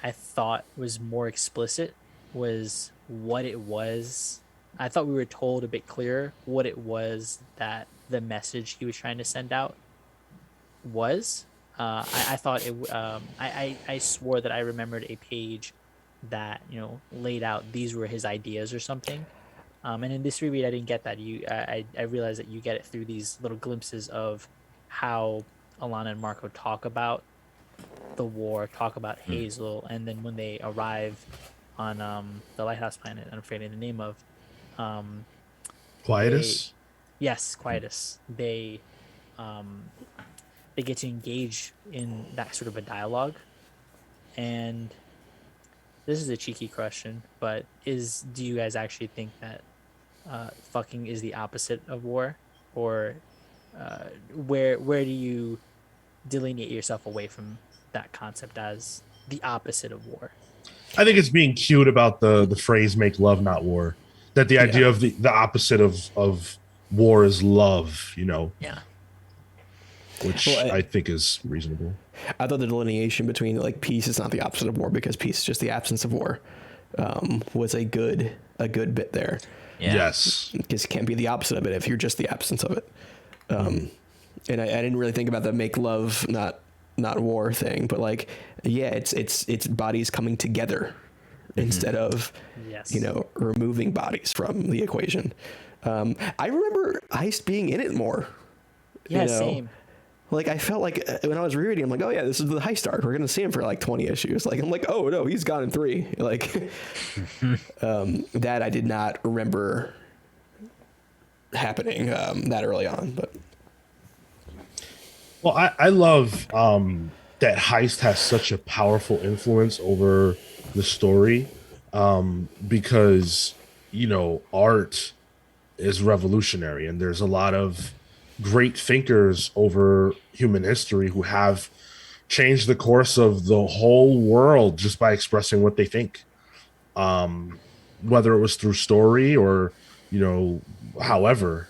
I thought was more explicit was what it was. I thought we were told a bit clearer what it was that the message he was trying to send out was. I thought it. I swore that I remembered a page that laid out these were his ideas or something. And in this reread, I didn't get that. I realized that you get it through these little glimpses of how Alana and Marco talk about the war, talk about Hazel, and then when they arrive on the lighthouse planet, I'm forgetting the name of. Quietus. Yes, Quietus. Um, they get to engage in that sort of a dialogue. And this is a cheeky question, but do you guys actually think that fucking is the opposite of war? Or where do you delineate yourself away from that concept as the opposite of war? I think it's being cute about the phrase "make love, not war." That the idea of the opposite of war is love. Yeah. Which I think is reasonable. I thought the delineation between like peace is not the opposite of war, because peace is just the absence of war, was a good bit there. Yeah. Yes, because it can't be the opposite of it if you're just the absence of it. And I didn't really think about the make love not war thing, but like, yeah, it's bodies coming together instead of, Yes. removing bodies from the equation. I remember Heist being in it more. Yeah, same. Like, I felt like when I was rereading, I'm like, oh yeah, this is the Heist arc. We're gonna see him for like 20 issues. Like, I'm like, oh no, he's gone in 3. Like, that I did not remember happening that early on. But Well, I love that Heist has such a powerful influence over the story because, art is revolutionary, and there's a lot of great thinkers over human history who have changed the course of the whole world just by expressing what they think. Whether it was through story or, however.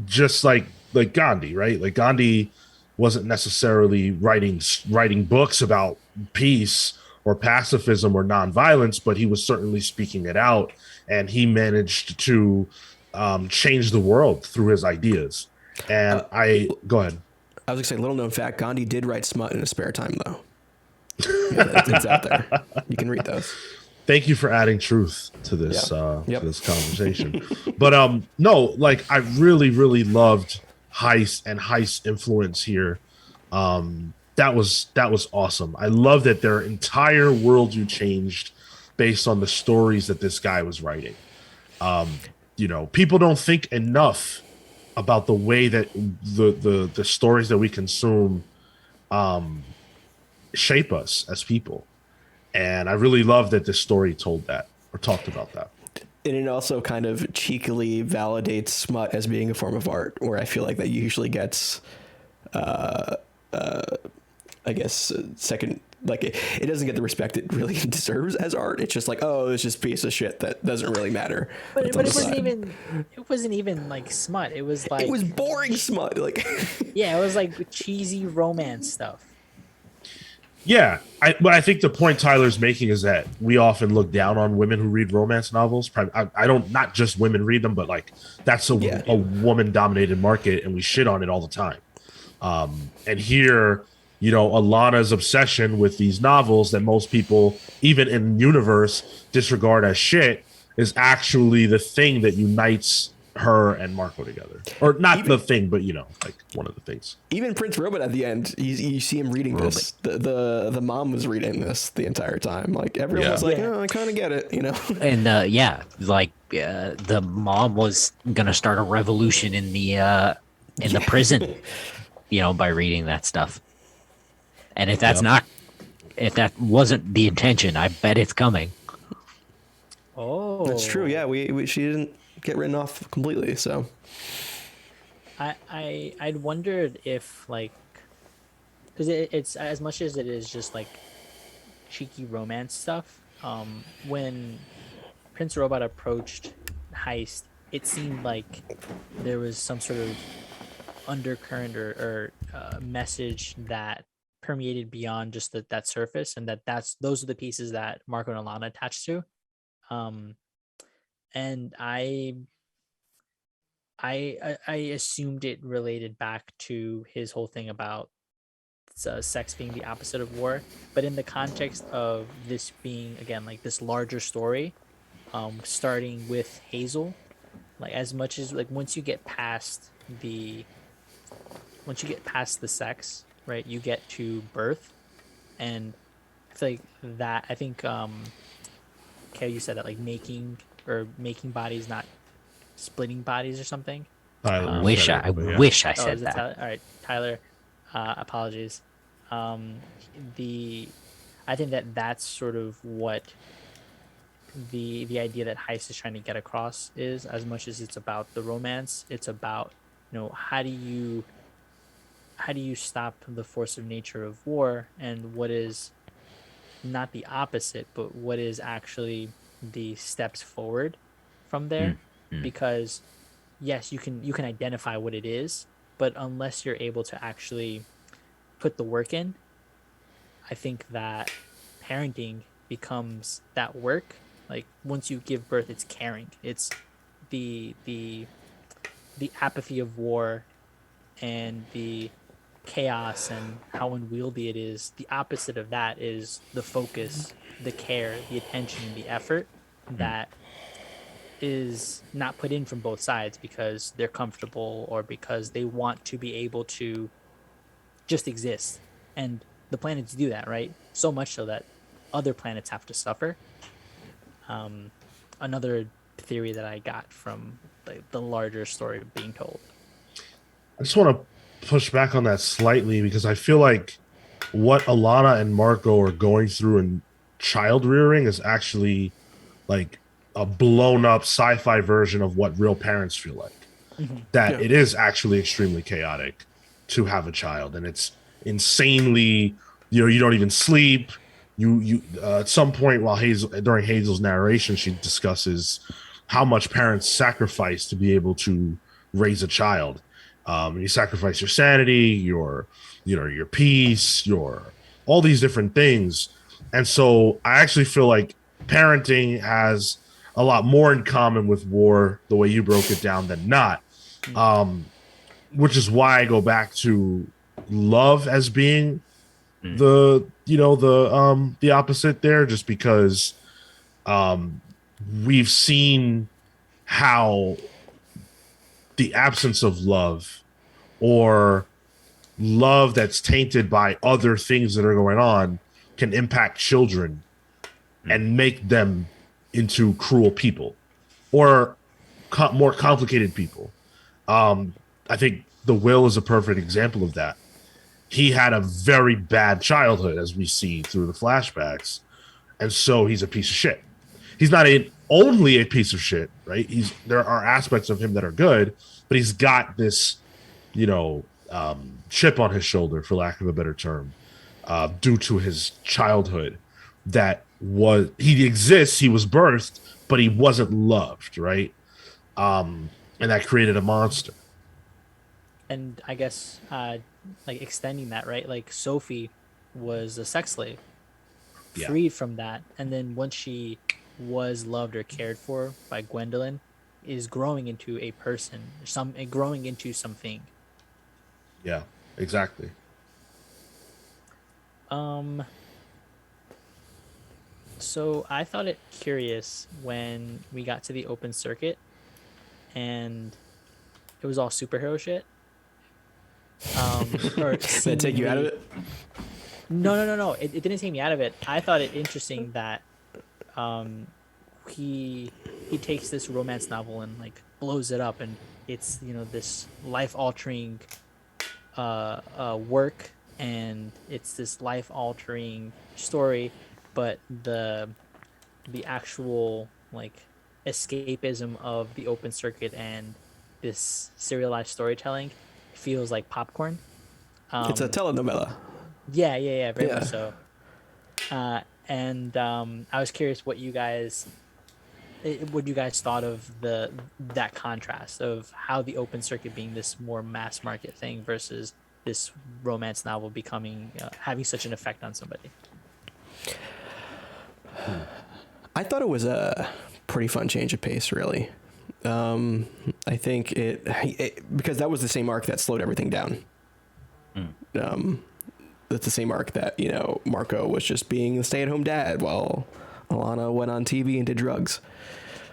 Just like Gandhi, right? Like Gandhi wasn't necessarily writing books about peace or pacifism or nonviolence, but he was certainly speaking it out, and he managed to change the world through his ideas. And I go ahead. I was gonna say, little known fact: Gandhi did write smut in his spare time, though. It's out there. You can read those. Thank you for adding truth to this Yep. to this conversation. But no, like I really really loved Heist and Heist's influence here. That was awesome. I love that their entire worldview changed based on the stories that this guy was writing. People don't think enough about the way that the stories that we consume shape us as people. And I really love that this story told that or talked about that. And it also kind of cheekily validates smut as being a form of art, where I feel like that usually gets, I guess, second. Like it doesn't get the respect it really deserves as art. It's just like, oh, it's just a piece of shit that doesn't really matter. But it wasn't even like smut. It was like, it was boring smut. Like, yeah, it was like cheesy romance stuff. Yeah, but I think the point Tyler's making is that we often look down on women who read romance novels. I don't, not just women read them, but like that's a woman-dominated market, and we shit on it all the time. And here, Alana's obsession with these novels that most people, even in universe, disregard as shit, is actually the thing that unites her and Marco together, or not the thing, but like one of the things. Even Prince Robot at the end, you see him reading this. The mom was reading this the entire time. Like everyone was like, oh, I kind of get it, And the mom was gonna start a revolution in the prison, by reading that stuff. And if if that wasn't the intention, I bet it's coming. Oh, that's true. Yeah, she didn't get written off completely, so I'd wondered if, like, because it's as much as it is just like cheeky romance stuff, when Prince Robot approached Heist, it seemed like there was some sort of undercurrent or message that permeated beyond just that surface, and those are the pieces that Marco and Alana attached to. And I assumed it related back to his whole thing about sex being the opposite of war, but in the context of this being, again, like this larger story, starting with Hazel, like as much as like once you get past the sex, right, you get to birth, and I feel like that, I think Kay, you said that, like making bodies, not splitting bodies or something. I wish I said that. All right, Tyler, apologies. I think that's sort of what the idea that Heist is trying to get across is, as much as it's about the romance, it's about, how do you stop the force of nature of war, and what is not the opposite, but what is actually the steps forward from there. Because yes, you can identify what it is, but unless you're able to actually put the work in, I think that parenting becomes that work. Like once you give birth, it's caring. It's the apathy of war, and the chaos and how unwieldy it is, the opposite of that is the focus, the care, the attention, and the effort that is not put in from both sides because they're comfortable or because they want to be able to just exist. And the planets do that, right? So much so that other planets have to suffer. Another theory that I got from the larger story being told. I just want to push back on that slightly because I feel like what Alana and Marco are going through in child rearing is actually like a blown up sci-fi version of what real parents feel like. That it is actually extremely chaotic to have a child, and it's insanely, you don't even sleep. You at some point while during Hazel's narration, she discusses how much parents sacrifice to be able to raise a child. You sacrifice your sanity, your peace, your all these different things. And so I actually feel like parenting has a lot more in common with war, the way you broke it down, than not. Which is why I go back to love as being the opposite there, just because we've seen how the absence of love or love that's tainted by other things that are going on can impact children and make them into cruel people or more complicated people. I think the Will is a perfect example of that. He had a very bad childhood, as we see through the flashbacks, and so he's a piece of shit. He's not only a piece of shit, right? There are aspects of him that are good, but he's got this, chip on his shoulder, for lack of a better term, due to his childhood. He exists, he was birthed, but he wasn't loved, right? And that created a monster. And I guess extending that, right? Like Sophie was a sex slave, freed from that, and then once she was loved or cared for by Gwendolyn, is growing into a person, growing into something. Yeah, exactly. So I thought it curious when we got to the open circuit, and it was all superhero shit. Or Did it take you out of it? No. It didn't take me out of it. I thought it interesting that he takes this romance novel and like blows it up, and it's this life altering work, and it's this life altering story, but the actual like escapism of the open circuit and this serialized storytelling feels like popcorn. It's a telenovela. Yeah, very much so. And I was curious what you guys thought of that contrast of how the open circuit being this more mass market thing versus this romance novel becoming having such an effect on somebody. I thought it was a pretty fun change of pace, really. I think it because that was the same arc that slowed everything down. That's the same arc that Marco was just being the stay-at-home dad while Alana went on TV and did drugs.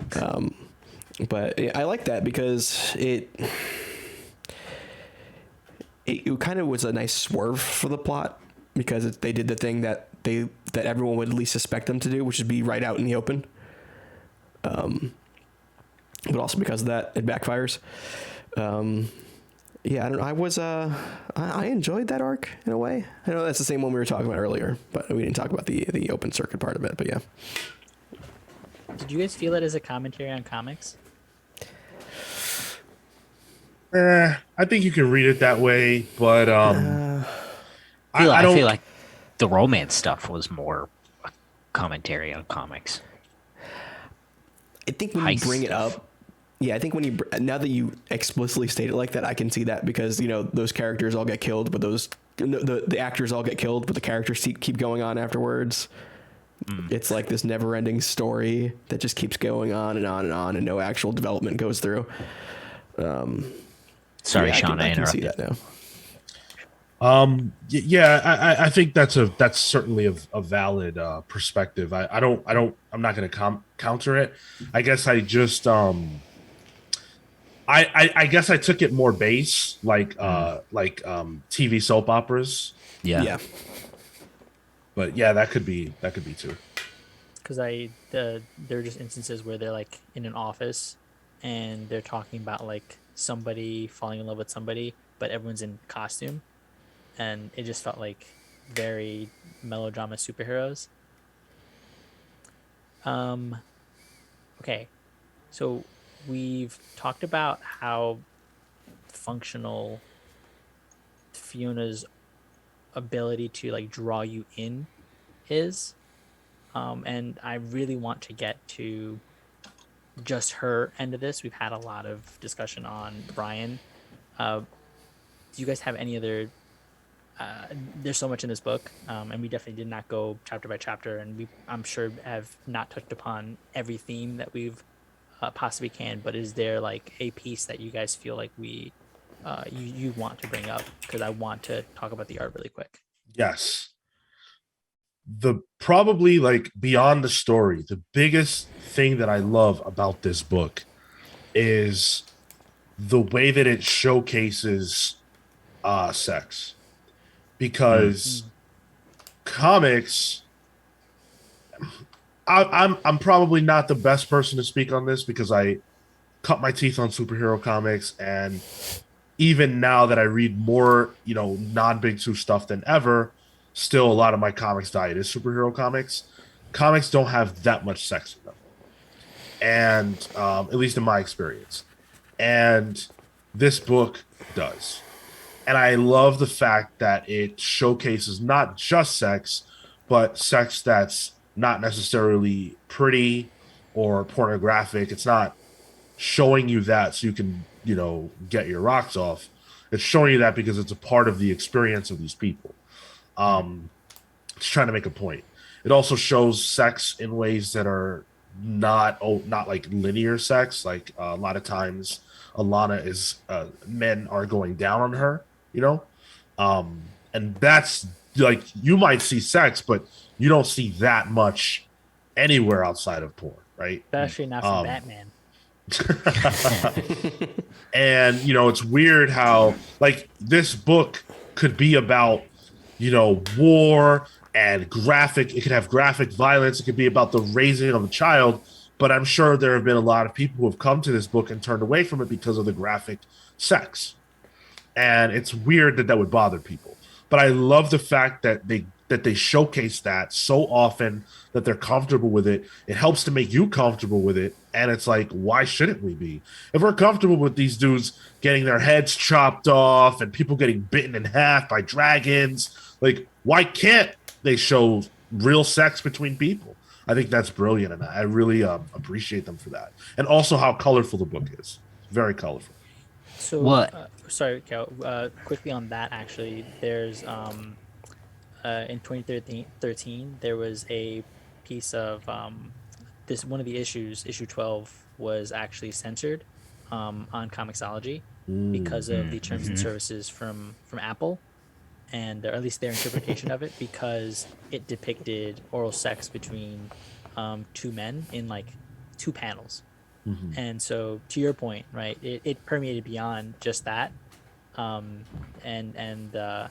But I like that because it kind of was a nice swerve for the plot, because they did the thing that everyone would at least suspect them to do, which is be right out in the open. But also because of that, it backfires. Yeah, I don't know. I enjoyed that arc in a way. I know that's the same one we were talking about earlier, but we didn't talk about the open circuit part of it. But yeah. Did you guys feel it as a commentary on comics? I think you can read it that way, but I feel like the romance stuff was more a commentary on comics. I think when you bring it up, yeah, I think now that you explicitly state it like that, I can see that, because those characters all get killed, but the actors all get killed, but the characters keep going on afterwards. It's like this never-ending story that just keeps going on and on and on, and no actual development goes through. Sorry, Sean, I can interrupted. see that now. Yeah, I think that's certainly a valid perspective. I'm not going to counter it. I guess I just I guess I took it more base, like TV soap operas. Yeah. Yeah. But yeah, that could be too. Because there are just instances where they're like in an office and they're talking about like somebody falling in love with somebody, but everyone's in costume, and it just felt like very melodrama superheroes. Um, okay, so we've talked about how functional Fiona's ability to like draw you in is. And I really want to get to just her end of this. We've had a lot of discussion on Brian. Do you guys have any other? There's so much in this book, and we definitely did not go chapter by chapter, and I'm sure, have not touched upon every theme that we've possibly can. But is there like a piece that you guys feel like you want to bring up? Because I want to talk about the art really quick. Yes. The probably like beyond the story, the biggest thing that I love about this book is the way that it showcases sex. Because comics, I'm probably not the best person to speak on this because I cut my teeth on superhero comics, and even now that I read more, non Big Two stuff than ever, still a lot of my comics diet is superhero comics. Comics don't have that much sex in them, and at least in my experience, and this book does. And I love the fact that it showcases not just sex, but sex that's not necessarily pretty or pornographic. It's not showing you that so you can, get your rocks off. It's showing you that because it's a part of the experience of these people. It's trying to make a point. It also shows sex in ways that are not like linear sex. Like a lot of times, Alana is men are going down on her, and that's like you might see sex, but you don't see that much anywhere outside of porn, right? Especially not from Batman. And it's weird how like this book could be about war and graphic, it could have graphic violence, it could be about the raising of a child, but I'm sure there have been a lot of people who have come to this book and turned away from it because of the graphic sex, and it's weird that would bother people. But I love the fact that they showcase that so often, that they're comfortable with it. It helps to make you comfortable with it. And it's like, why shouldn't we be? If we're comfortable with these dudes getting their heads chopped off and people getting bitten in half by dragons, like, why can't they show real sex between people? I think that's brilliant. And I really appreciate them for that. And also how colorful the book is. Very colorful. So, What? Sorry, Cal, quickly on that, actually, there's in 2013 there was a piece of this, one of the issues, issue 12, was actually censored on Comixology because of the terms and services from Apple, and or at least their interpretation of it, because it depicted oral sex between two men in like two panels. And so, to your point, right, it permeated beyond just that, and a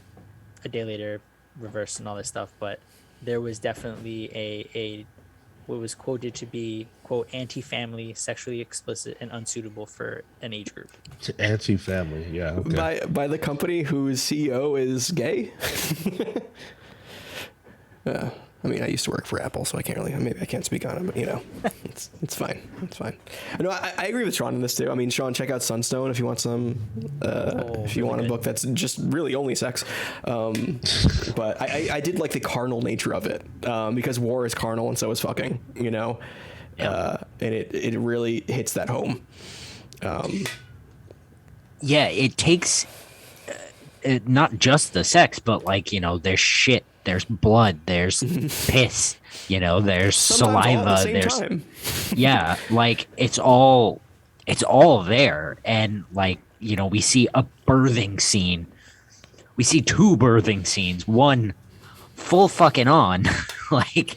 day later reversed and all this stuff. But there was definitely a what was quoted to be, quote, anti-family, sexually explicit, and unsuitable for an age group. Anti-family, yeah. Okay. By the company whose CEO is gay. I mean, I used to work for Apple, so I can't really, maybe I can't speak on it, but it's fine. It's fine. No, I agree with Sean on this too. I mean, Sean, check out Sunstone if you want some, if you want a book that's just really only sex. But I did like the carnal nature of it, because war is carnal and so is fucking, and it really hits that home. Yeah, it takes not just the sex, but like, there's shit, there's blood, there's piss, there's Sometimes saliva, there's time. yeah, like it's all there. And like, we see a birthing scene. we see two birthing scenes, one full fucking on, like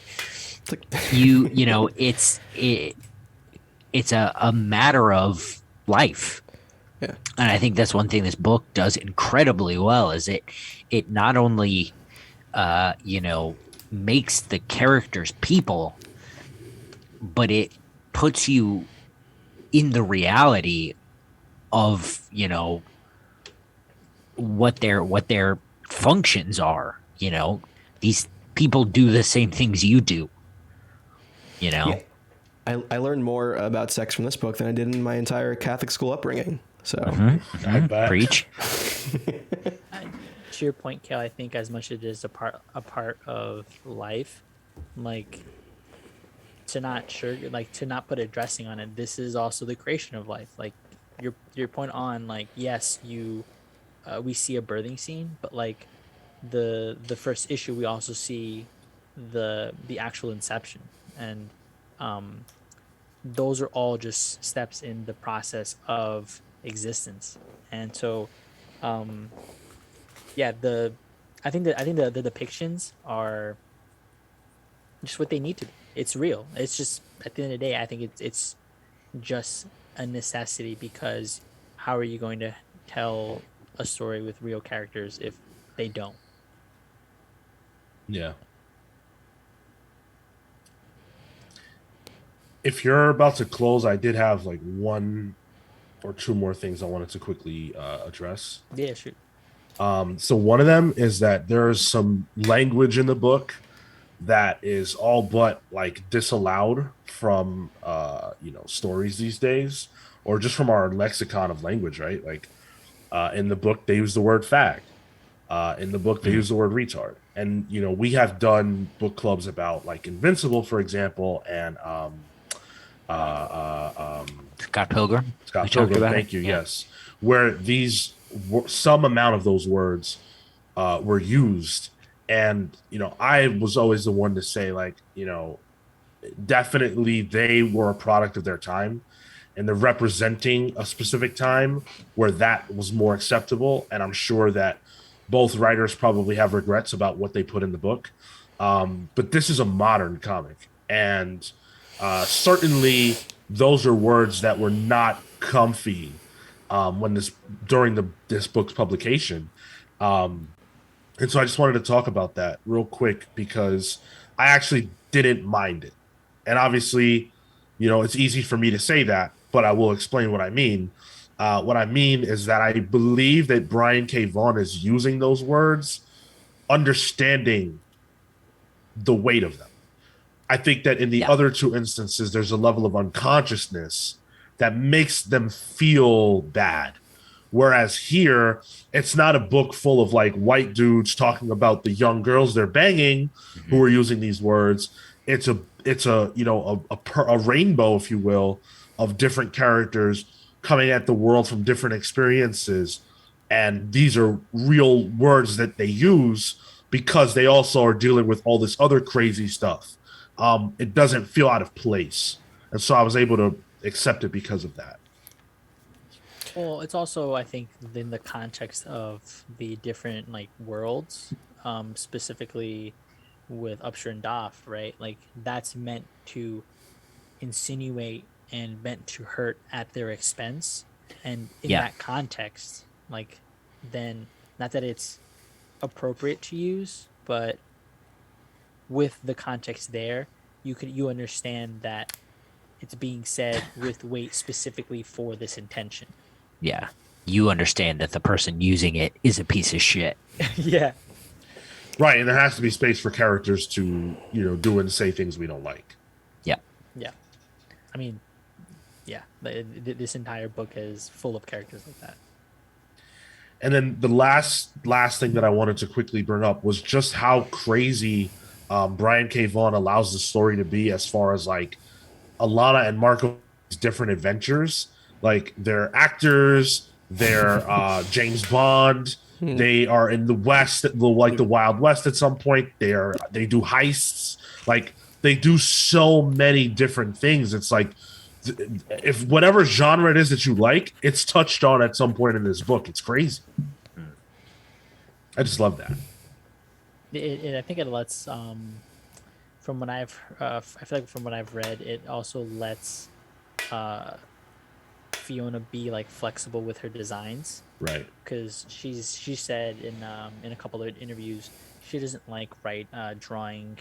you know, it's a matter of life. Yeah. And I think that's one thing this book does incredibly well is it not only you know, makes the characters people, but it puts you in the reality of, you know, what their functions are. You know, these people do the same things you do. You know, Yeah. I learned more about sex from this book than I did in my entire Catholic school upbringing. So I bet. preach. To your point, Kale, I think as much as it is a part of life, like to not to not put a dressing on it. This is also the creation of life. Like your point on like yes, we see a birthing scene, but like the first issue we also see the actual inception, and um those are all just steps in the process of existence. And so um yeah, I think the depictions are just what they need to be. It's real. It's just at the end of the day, I think it's just a necessity, because how are you going to tell a story with real characters if they don't? Yeah. If you're about to close, I did have like one or two more things I wanted to quickly address. Yeah, shoot. So one of them is that there's some language in the book that is all but like disallowed from you know, stories these days, or just from our lexicon of language, right? Like in the book they use the word fag. In the book they use the word retard. And you know, we have done book clubs about like Invincible, for example, and Scott Pilgrim. Scott We talked Pilgrim, about thank it. you, Yeah. yes, where these some amount of those words were used. And you know, I was always the one to say, like, you know, definitely they were a product of their time, and they're representing a specific time where that was more acceptable. And I'm sure that both writers probably have regrets about what they put in the book. But this is a modern comic, and certainly those are words that were not comfy when this book's publication. Um, and so I just wanted to talk about that real quick because I actually didn't mind it. And obviously, you know, it's easy for me to say that, but I will explain what I mean. What I mean is that I believe that Brian K. Vaughan is using those words, understanding the weight of them. I think that in the Yeah. other two instances, there's a level of unconsciousness that makes them feel bad. Whereas here, it's not a book full of like white dudes talking about the young girls they're banging who are using these words. It's a you know, a rainbow, if you will, of different characters coming at the world from different experiences, and these are real words that they use because they also are dealing with all this other crazy stuff. It doesn't feel out of place, and so I was able to accept it because of that. Well, it's also, I think, in the context of the different like worlds, specifically with Upshur and Doff, right? Like that's meant to insinuate and meant to hurt at their expense. And in Yeah. that context, like then not that it's appropriate to use, but with the context there, you understand that it's being said with weight specifically for this intention. Yeah. You understand that the person using it is a piece of shit. Yeah. Right, and there has to be space for characters to, you know, do and say things we don't like. Yeah. Yeah. I mean, yeah, this entire book is full of characters like that. And then the last thing that I wanted to quickly bring up was just how crazy Brian K. Vaughan allows the story to be, as far as like Alana and Marco's different adventures. Like they're actors, they're James Bond. They are in the West, like the Wild West at some point. They do heists. Like they do so many different things. It's like if whatever genre it is that you like, it's touched on at some point in this book. It's crazy. I just love that. I think it lets from what I feel like from what I've read, it also lets uh Fiona be like flexible with her designs, Right. because she said in a couple of interviews she doesn't like drawing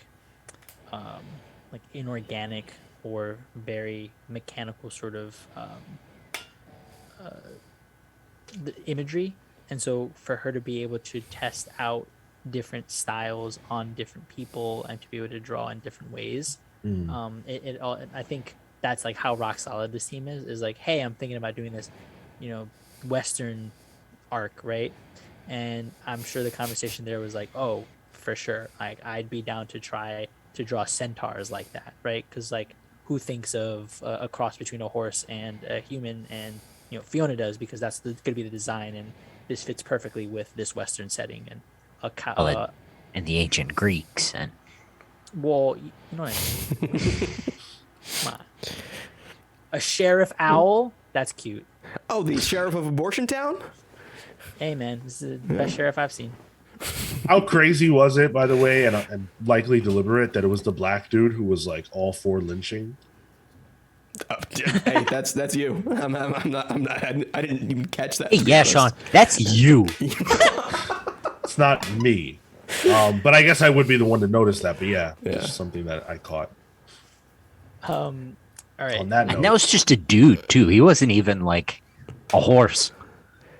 like inorganic or very mechanical sort of the imagery. And so for her to be able to test out different styles on different people and to be able to draw in different ways, Mm. it all, I think that's like how rock solid this team is like, hey, I'm thinking about doing this, Western arc, right? And I'm sure the conversation there was like, oh, for sure, like I'd be down to try to draw centaurs like that, right? Because like who thinks of a cross between a horse and a human? And Fiona does, because that's gonna be the design, and this fits perfectly with this Western setting. And a cow, Well, and the ancient Greeks and well, you know what I mean. Come on, a sheriff owl, that's cute. Oh, the sheriff of Abortion Town? Hey man, this is the best sheriff I've seen. How crazy was it, by the way, and likely deliberate, that it was the black dude who was like all for lynching? Oh, hey, that's you. I'm not. I didn't even catch that. hey, yeah, Sean, that's you. It's not me. But I guess I would be the one to notice that. But yeah, Yeah. it's something that I caught. All right. On that note, And that was just a dude too. He wasn't even like a horse.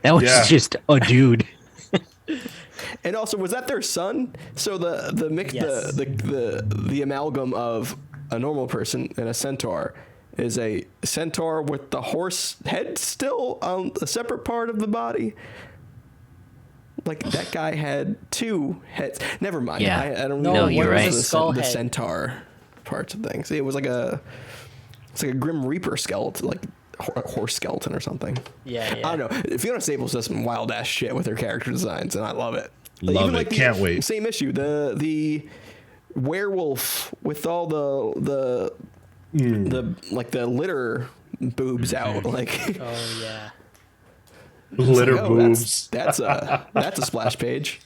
That was Yeah. just a dude. And also, was that their son? So the mix, Yes. the amalgam of a normal person and a centaur is a centaur with the horse head still on a separate part of the body. Like that guy had two heads. Never mind. Yeah. I don't No, know. you're what right. was The skull the head. centaur parts of things. It was like it's like a Grim Reaper skeleton, like a horse skeleton or something. Yeah. I don't know. Fiona Staples does some wild ass shit with her character designs, and I love it. Love Even it. like Can't wait. Same issue. The werewolf with all the like the litter boobs out. Like Oh yeah. litter oh, boobs. That's a splash page.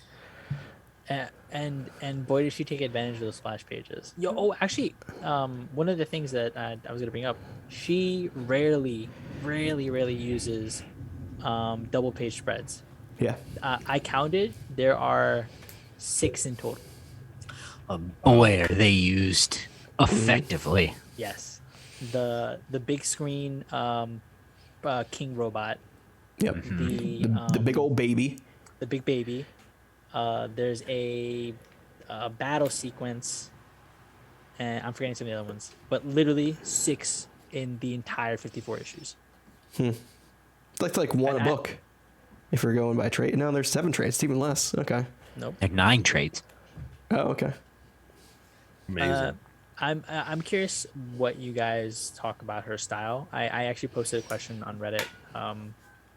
And boy, did she take advantage of those splash pages. Actually, one of the things that I was gonna bring up, she rarely uses double page spreads. Yeah. I counted, there are 6 in total. Boy, are they used effectively. Yes, the big screen king robot, Yep. The big um, old baby. the big baby. There's a battle sequence, and I'm forgetting some of the other ones, but literally 6 in the entire 54 issues. It's like one a book. If we're going by trade. No, there's 7 trades. It's even less. Okay. Nope. Like 9 trades. Oh, okay. Amazing. I'm curious what you guys talk about her style. I actually posted a question on Reddit,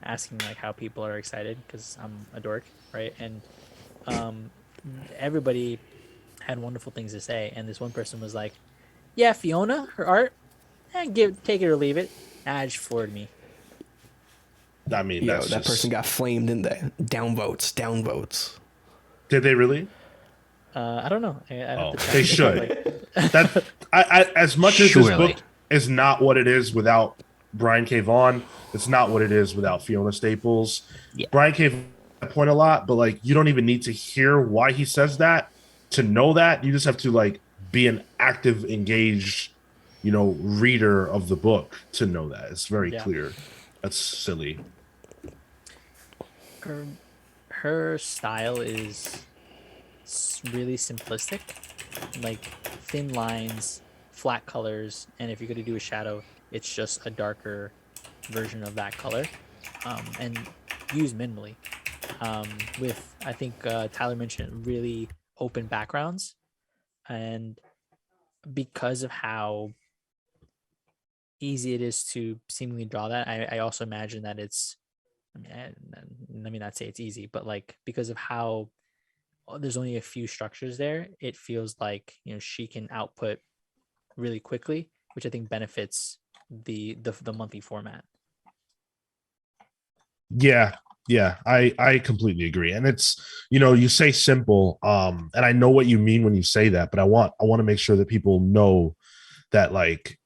asking like how people are excited, because I'm a dork, right? And everybody had wonderful things to say, and this one person was like, "Yeah, Fiona, her art, take it or leave it." Just forward me. I mean, Yo, that's that just... person got flamed, didn't they? Downvotes. Did they really? I don't know. I have Oh, to check. they should. That I as much as Surely. this book is not what it is without Brian K. Vaughan, it's not what it is without Fiona Staples. Yeah. Brian K. Vaughan point a lot, but like you don't even need to hear why he says that to know that. You just have to like be an active, engaged, reader of the book to know that. It's very clear. That's silly. Her style is really simplistic, like thin lines, flat colors, and if you're going to do a shadow, it's just a darker version of that color, and used minimally, with, I think Tyler mentioned, really open backgrounds. And because of how easy it is to seemingly draw that, I also imagine that it's, let me not say it's easy, but like because of how there's only a few structures there, it feels like she can output really quickly, which I think benefits the monthly format. Yeah, Yeah, I completely agree. And it's, you say simple, and I know what you mean when you say that, but I want to make sure that people know that, like,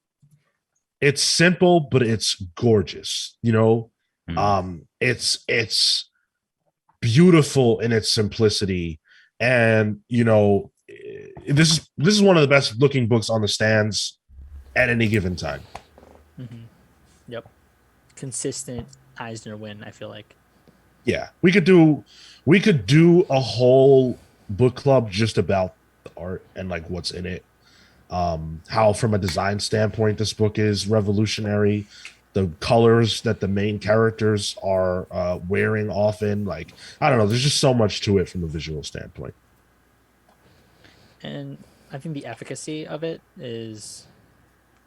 it's simple, but it's gorgeous, it's beautiful in its simplicity. And this is one of the best looking books on the stands at any given time. Mm-hmm. Yep. Consistent Eisner win, I feel like. Yeah, we could do a whole book club just about the art and like what's in it. How from a design standpoint this book is revolutionary, the colors that the main characters are wearing often, like, I don't know, there's just so much to it from a visual standpoint. And I think the efficacy of it is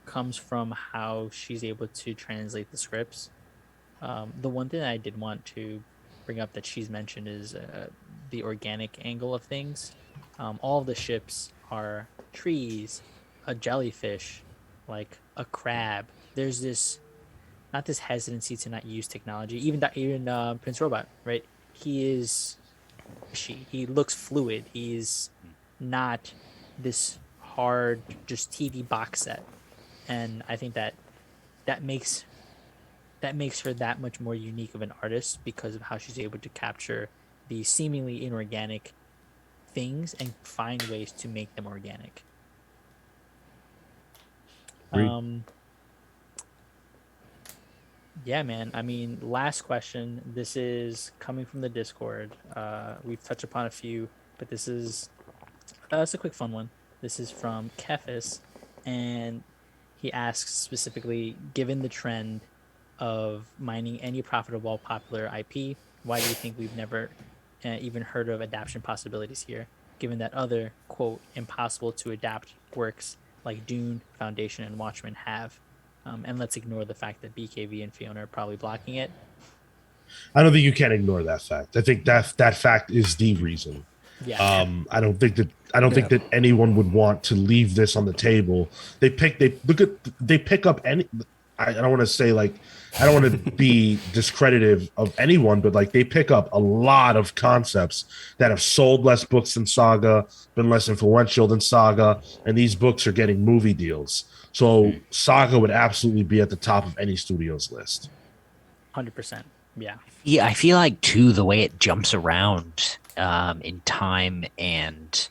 comes from how she's able to translate the scripts. The one thing I did want to bring up that she's mentioned is the organic angle of things. All of the ships are trees, a jellyfish, like a crab. There's this not this hesitancy to not use technology. Even Prince Robot, right? He is he looks fluid. He's not this hard just TV box set, and I think that makes that makes her that much more unique of an artist because of how she's able to capture the seemingly inorganic things and find ways to make them organic. Agreed. Yeah, man. I mean, last question. This is coming from the Discord. We've touched upon a few, but this is it's a quick fun one. This is from Kefis, and he asks specifically, given the trend of mining any profitable popular IP, why do you think we've never even heard of adaptation possibilities here, given that other, quote, impossible to adapt works like Dune, Foundation, and Watchmen have? And let's ignore the fact that BKV and Fiona are probably blocking it. I don't think you can ignore that fact. I think that fact is the reason. Yeah. I don't think that anyone would want to leave this on the table. They pick up any. I don't want to say, like, I don't want to be discreditive of anyone, but like, they pick up a lot of concepts that have sold less books than Saga, been less influential than Saga, and these books are getting movie deals. So Saga would absolutely be at the top of any studio's list. 100%. Yeah. Yeah, I feel like too the way it jumps around in time and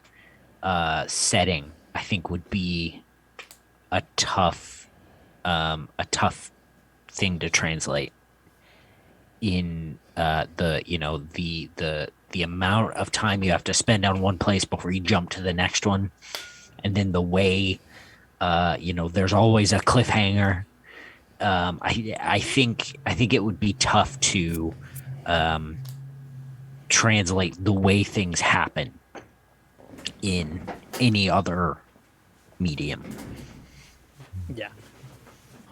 setting, I think would be a tough thing to translate in the amount of time you have to spend on one place before you jump to the next one, and then the way there's always a cliffhanger. I think it would be tough to translate the way things happen in any other medium. Yeah.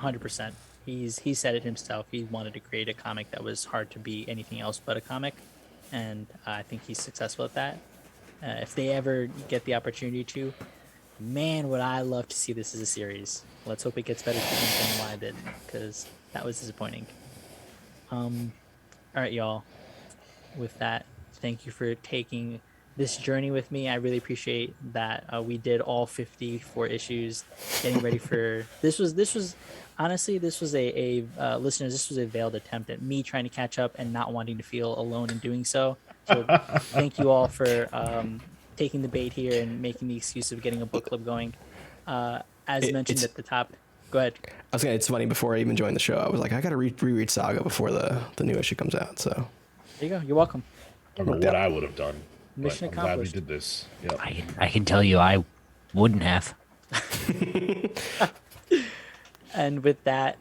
100%. He said it himself. He wanted to create a comic that was hard to be anything else but a comic, and I think he's successful at that. If they ever get the opportunity to, man, would I love to see this as a series. Let's hope it gets better treatment than why did, because that was disappointing. All right, y'all. With that, thank you for taking this journey with me. I really appreciate that we did all 54 issues, getting ready for this was honestly this was a listeners, this was a veiled attempt at me trying to catch up and not wanting to feel alone in doing so. So thank you all for taking the bait here and making the excuse of getting a book club going. As mentioned at the top, go ahead. I was gonna. It's funny. Before I even joined the show, I was like, I gotta reread Saga before the new issue comes out. So There you go. You're welcome. I don't know what I would have done. Mission I'm glad we accomplished. did this. Yep. I can tell you I wouldn't have. And with that,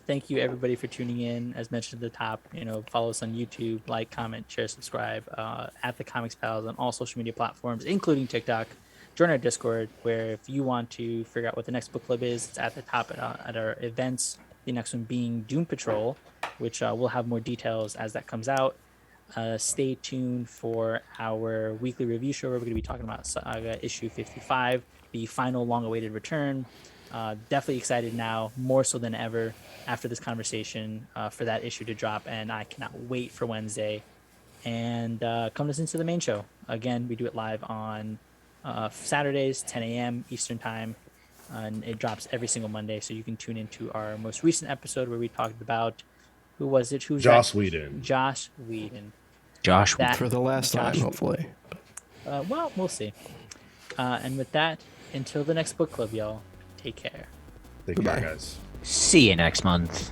thank you everybody for tuning in. As mentioned at the top, follow us on YouTube, like, comment, share, subscribe at the Comics Pals on all social media platforms, including TikTok. Join our Discord, where if you want to figure out what the next book club is, it's at the top at our events. The next one being Doom Patrol, which we'll have more details as that comes out. Stay tuned for our weekly review show where we're going to be talking about Saga issue 55, the final long-awaited return. Definitely excited now, more so than ever after this conversation, for that issue to drop, and I cannot wait for Wednesday. And come listen to the main show. Again, we do it live on Saturdays, 10 a.m. Eastern Time, and it drops every single Monday. So you can tune into our most recent episode where we talked about who was it? Who's Joss that? Whedon. Josh Whedon. Josh, That For the last time, Josh hopefully. well, we'll see. And with that, until the next book club, y'all, take care. Take care, Goodbye. guys. see you next month.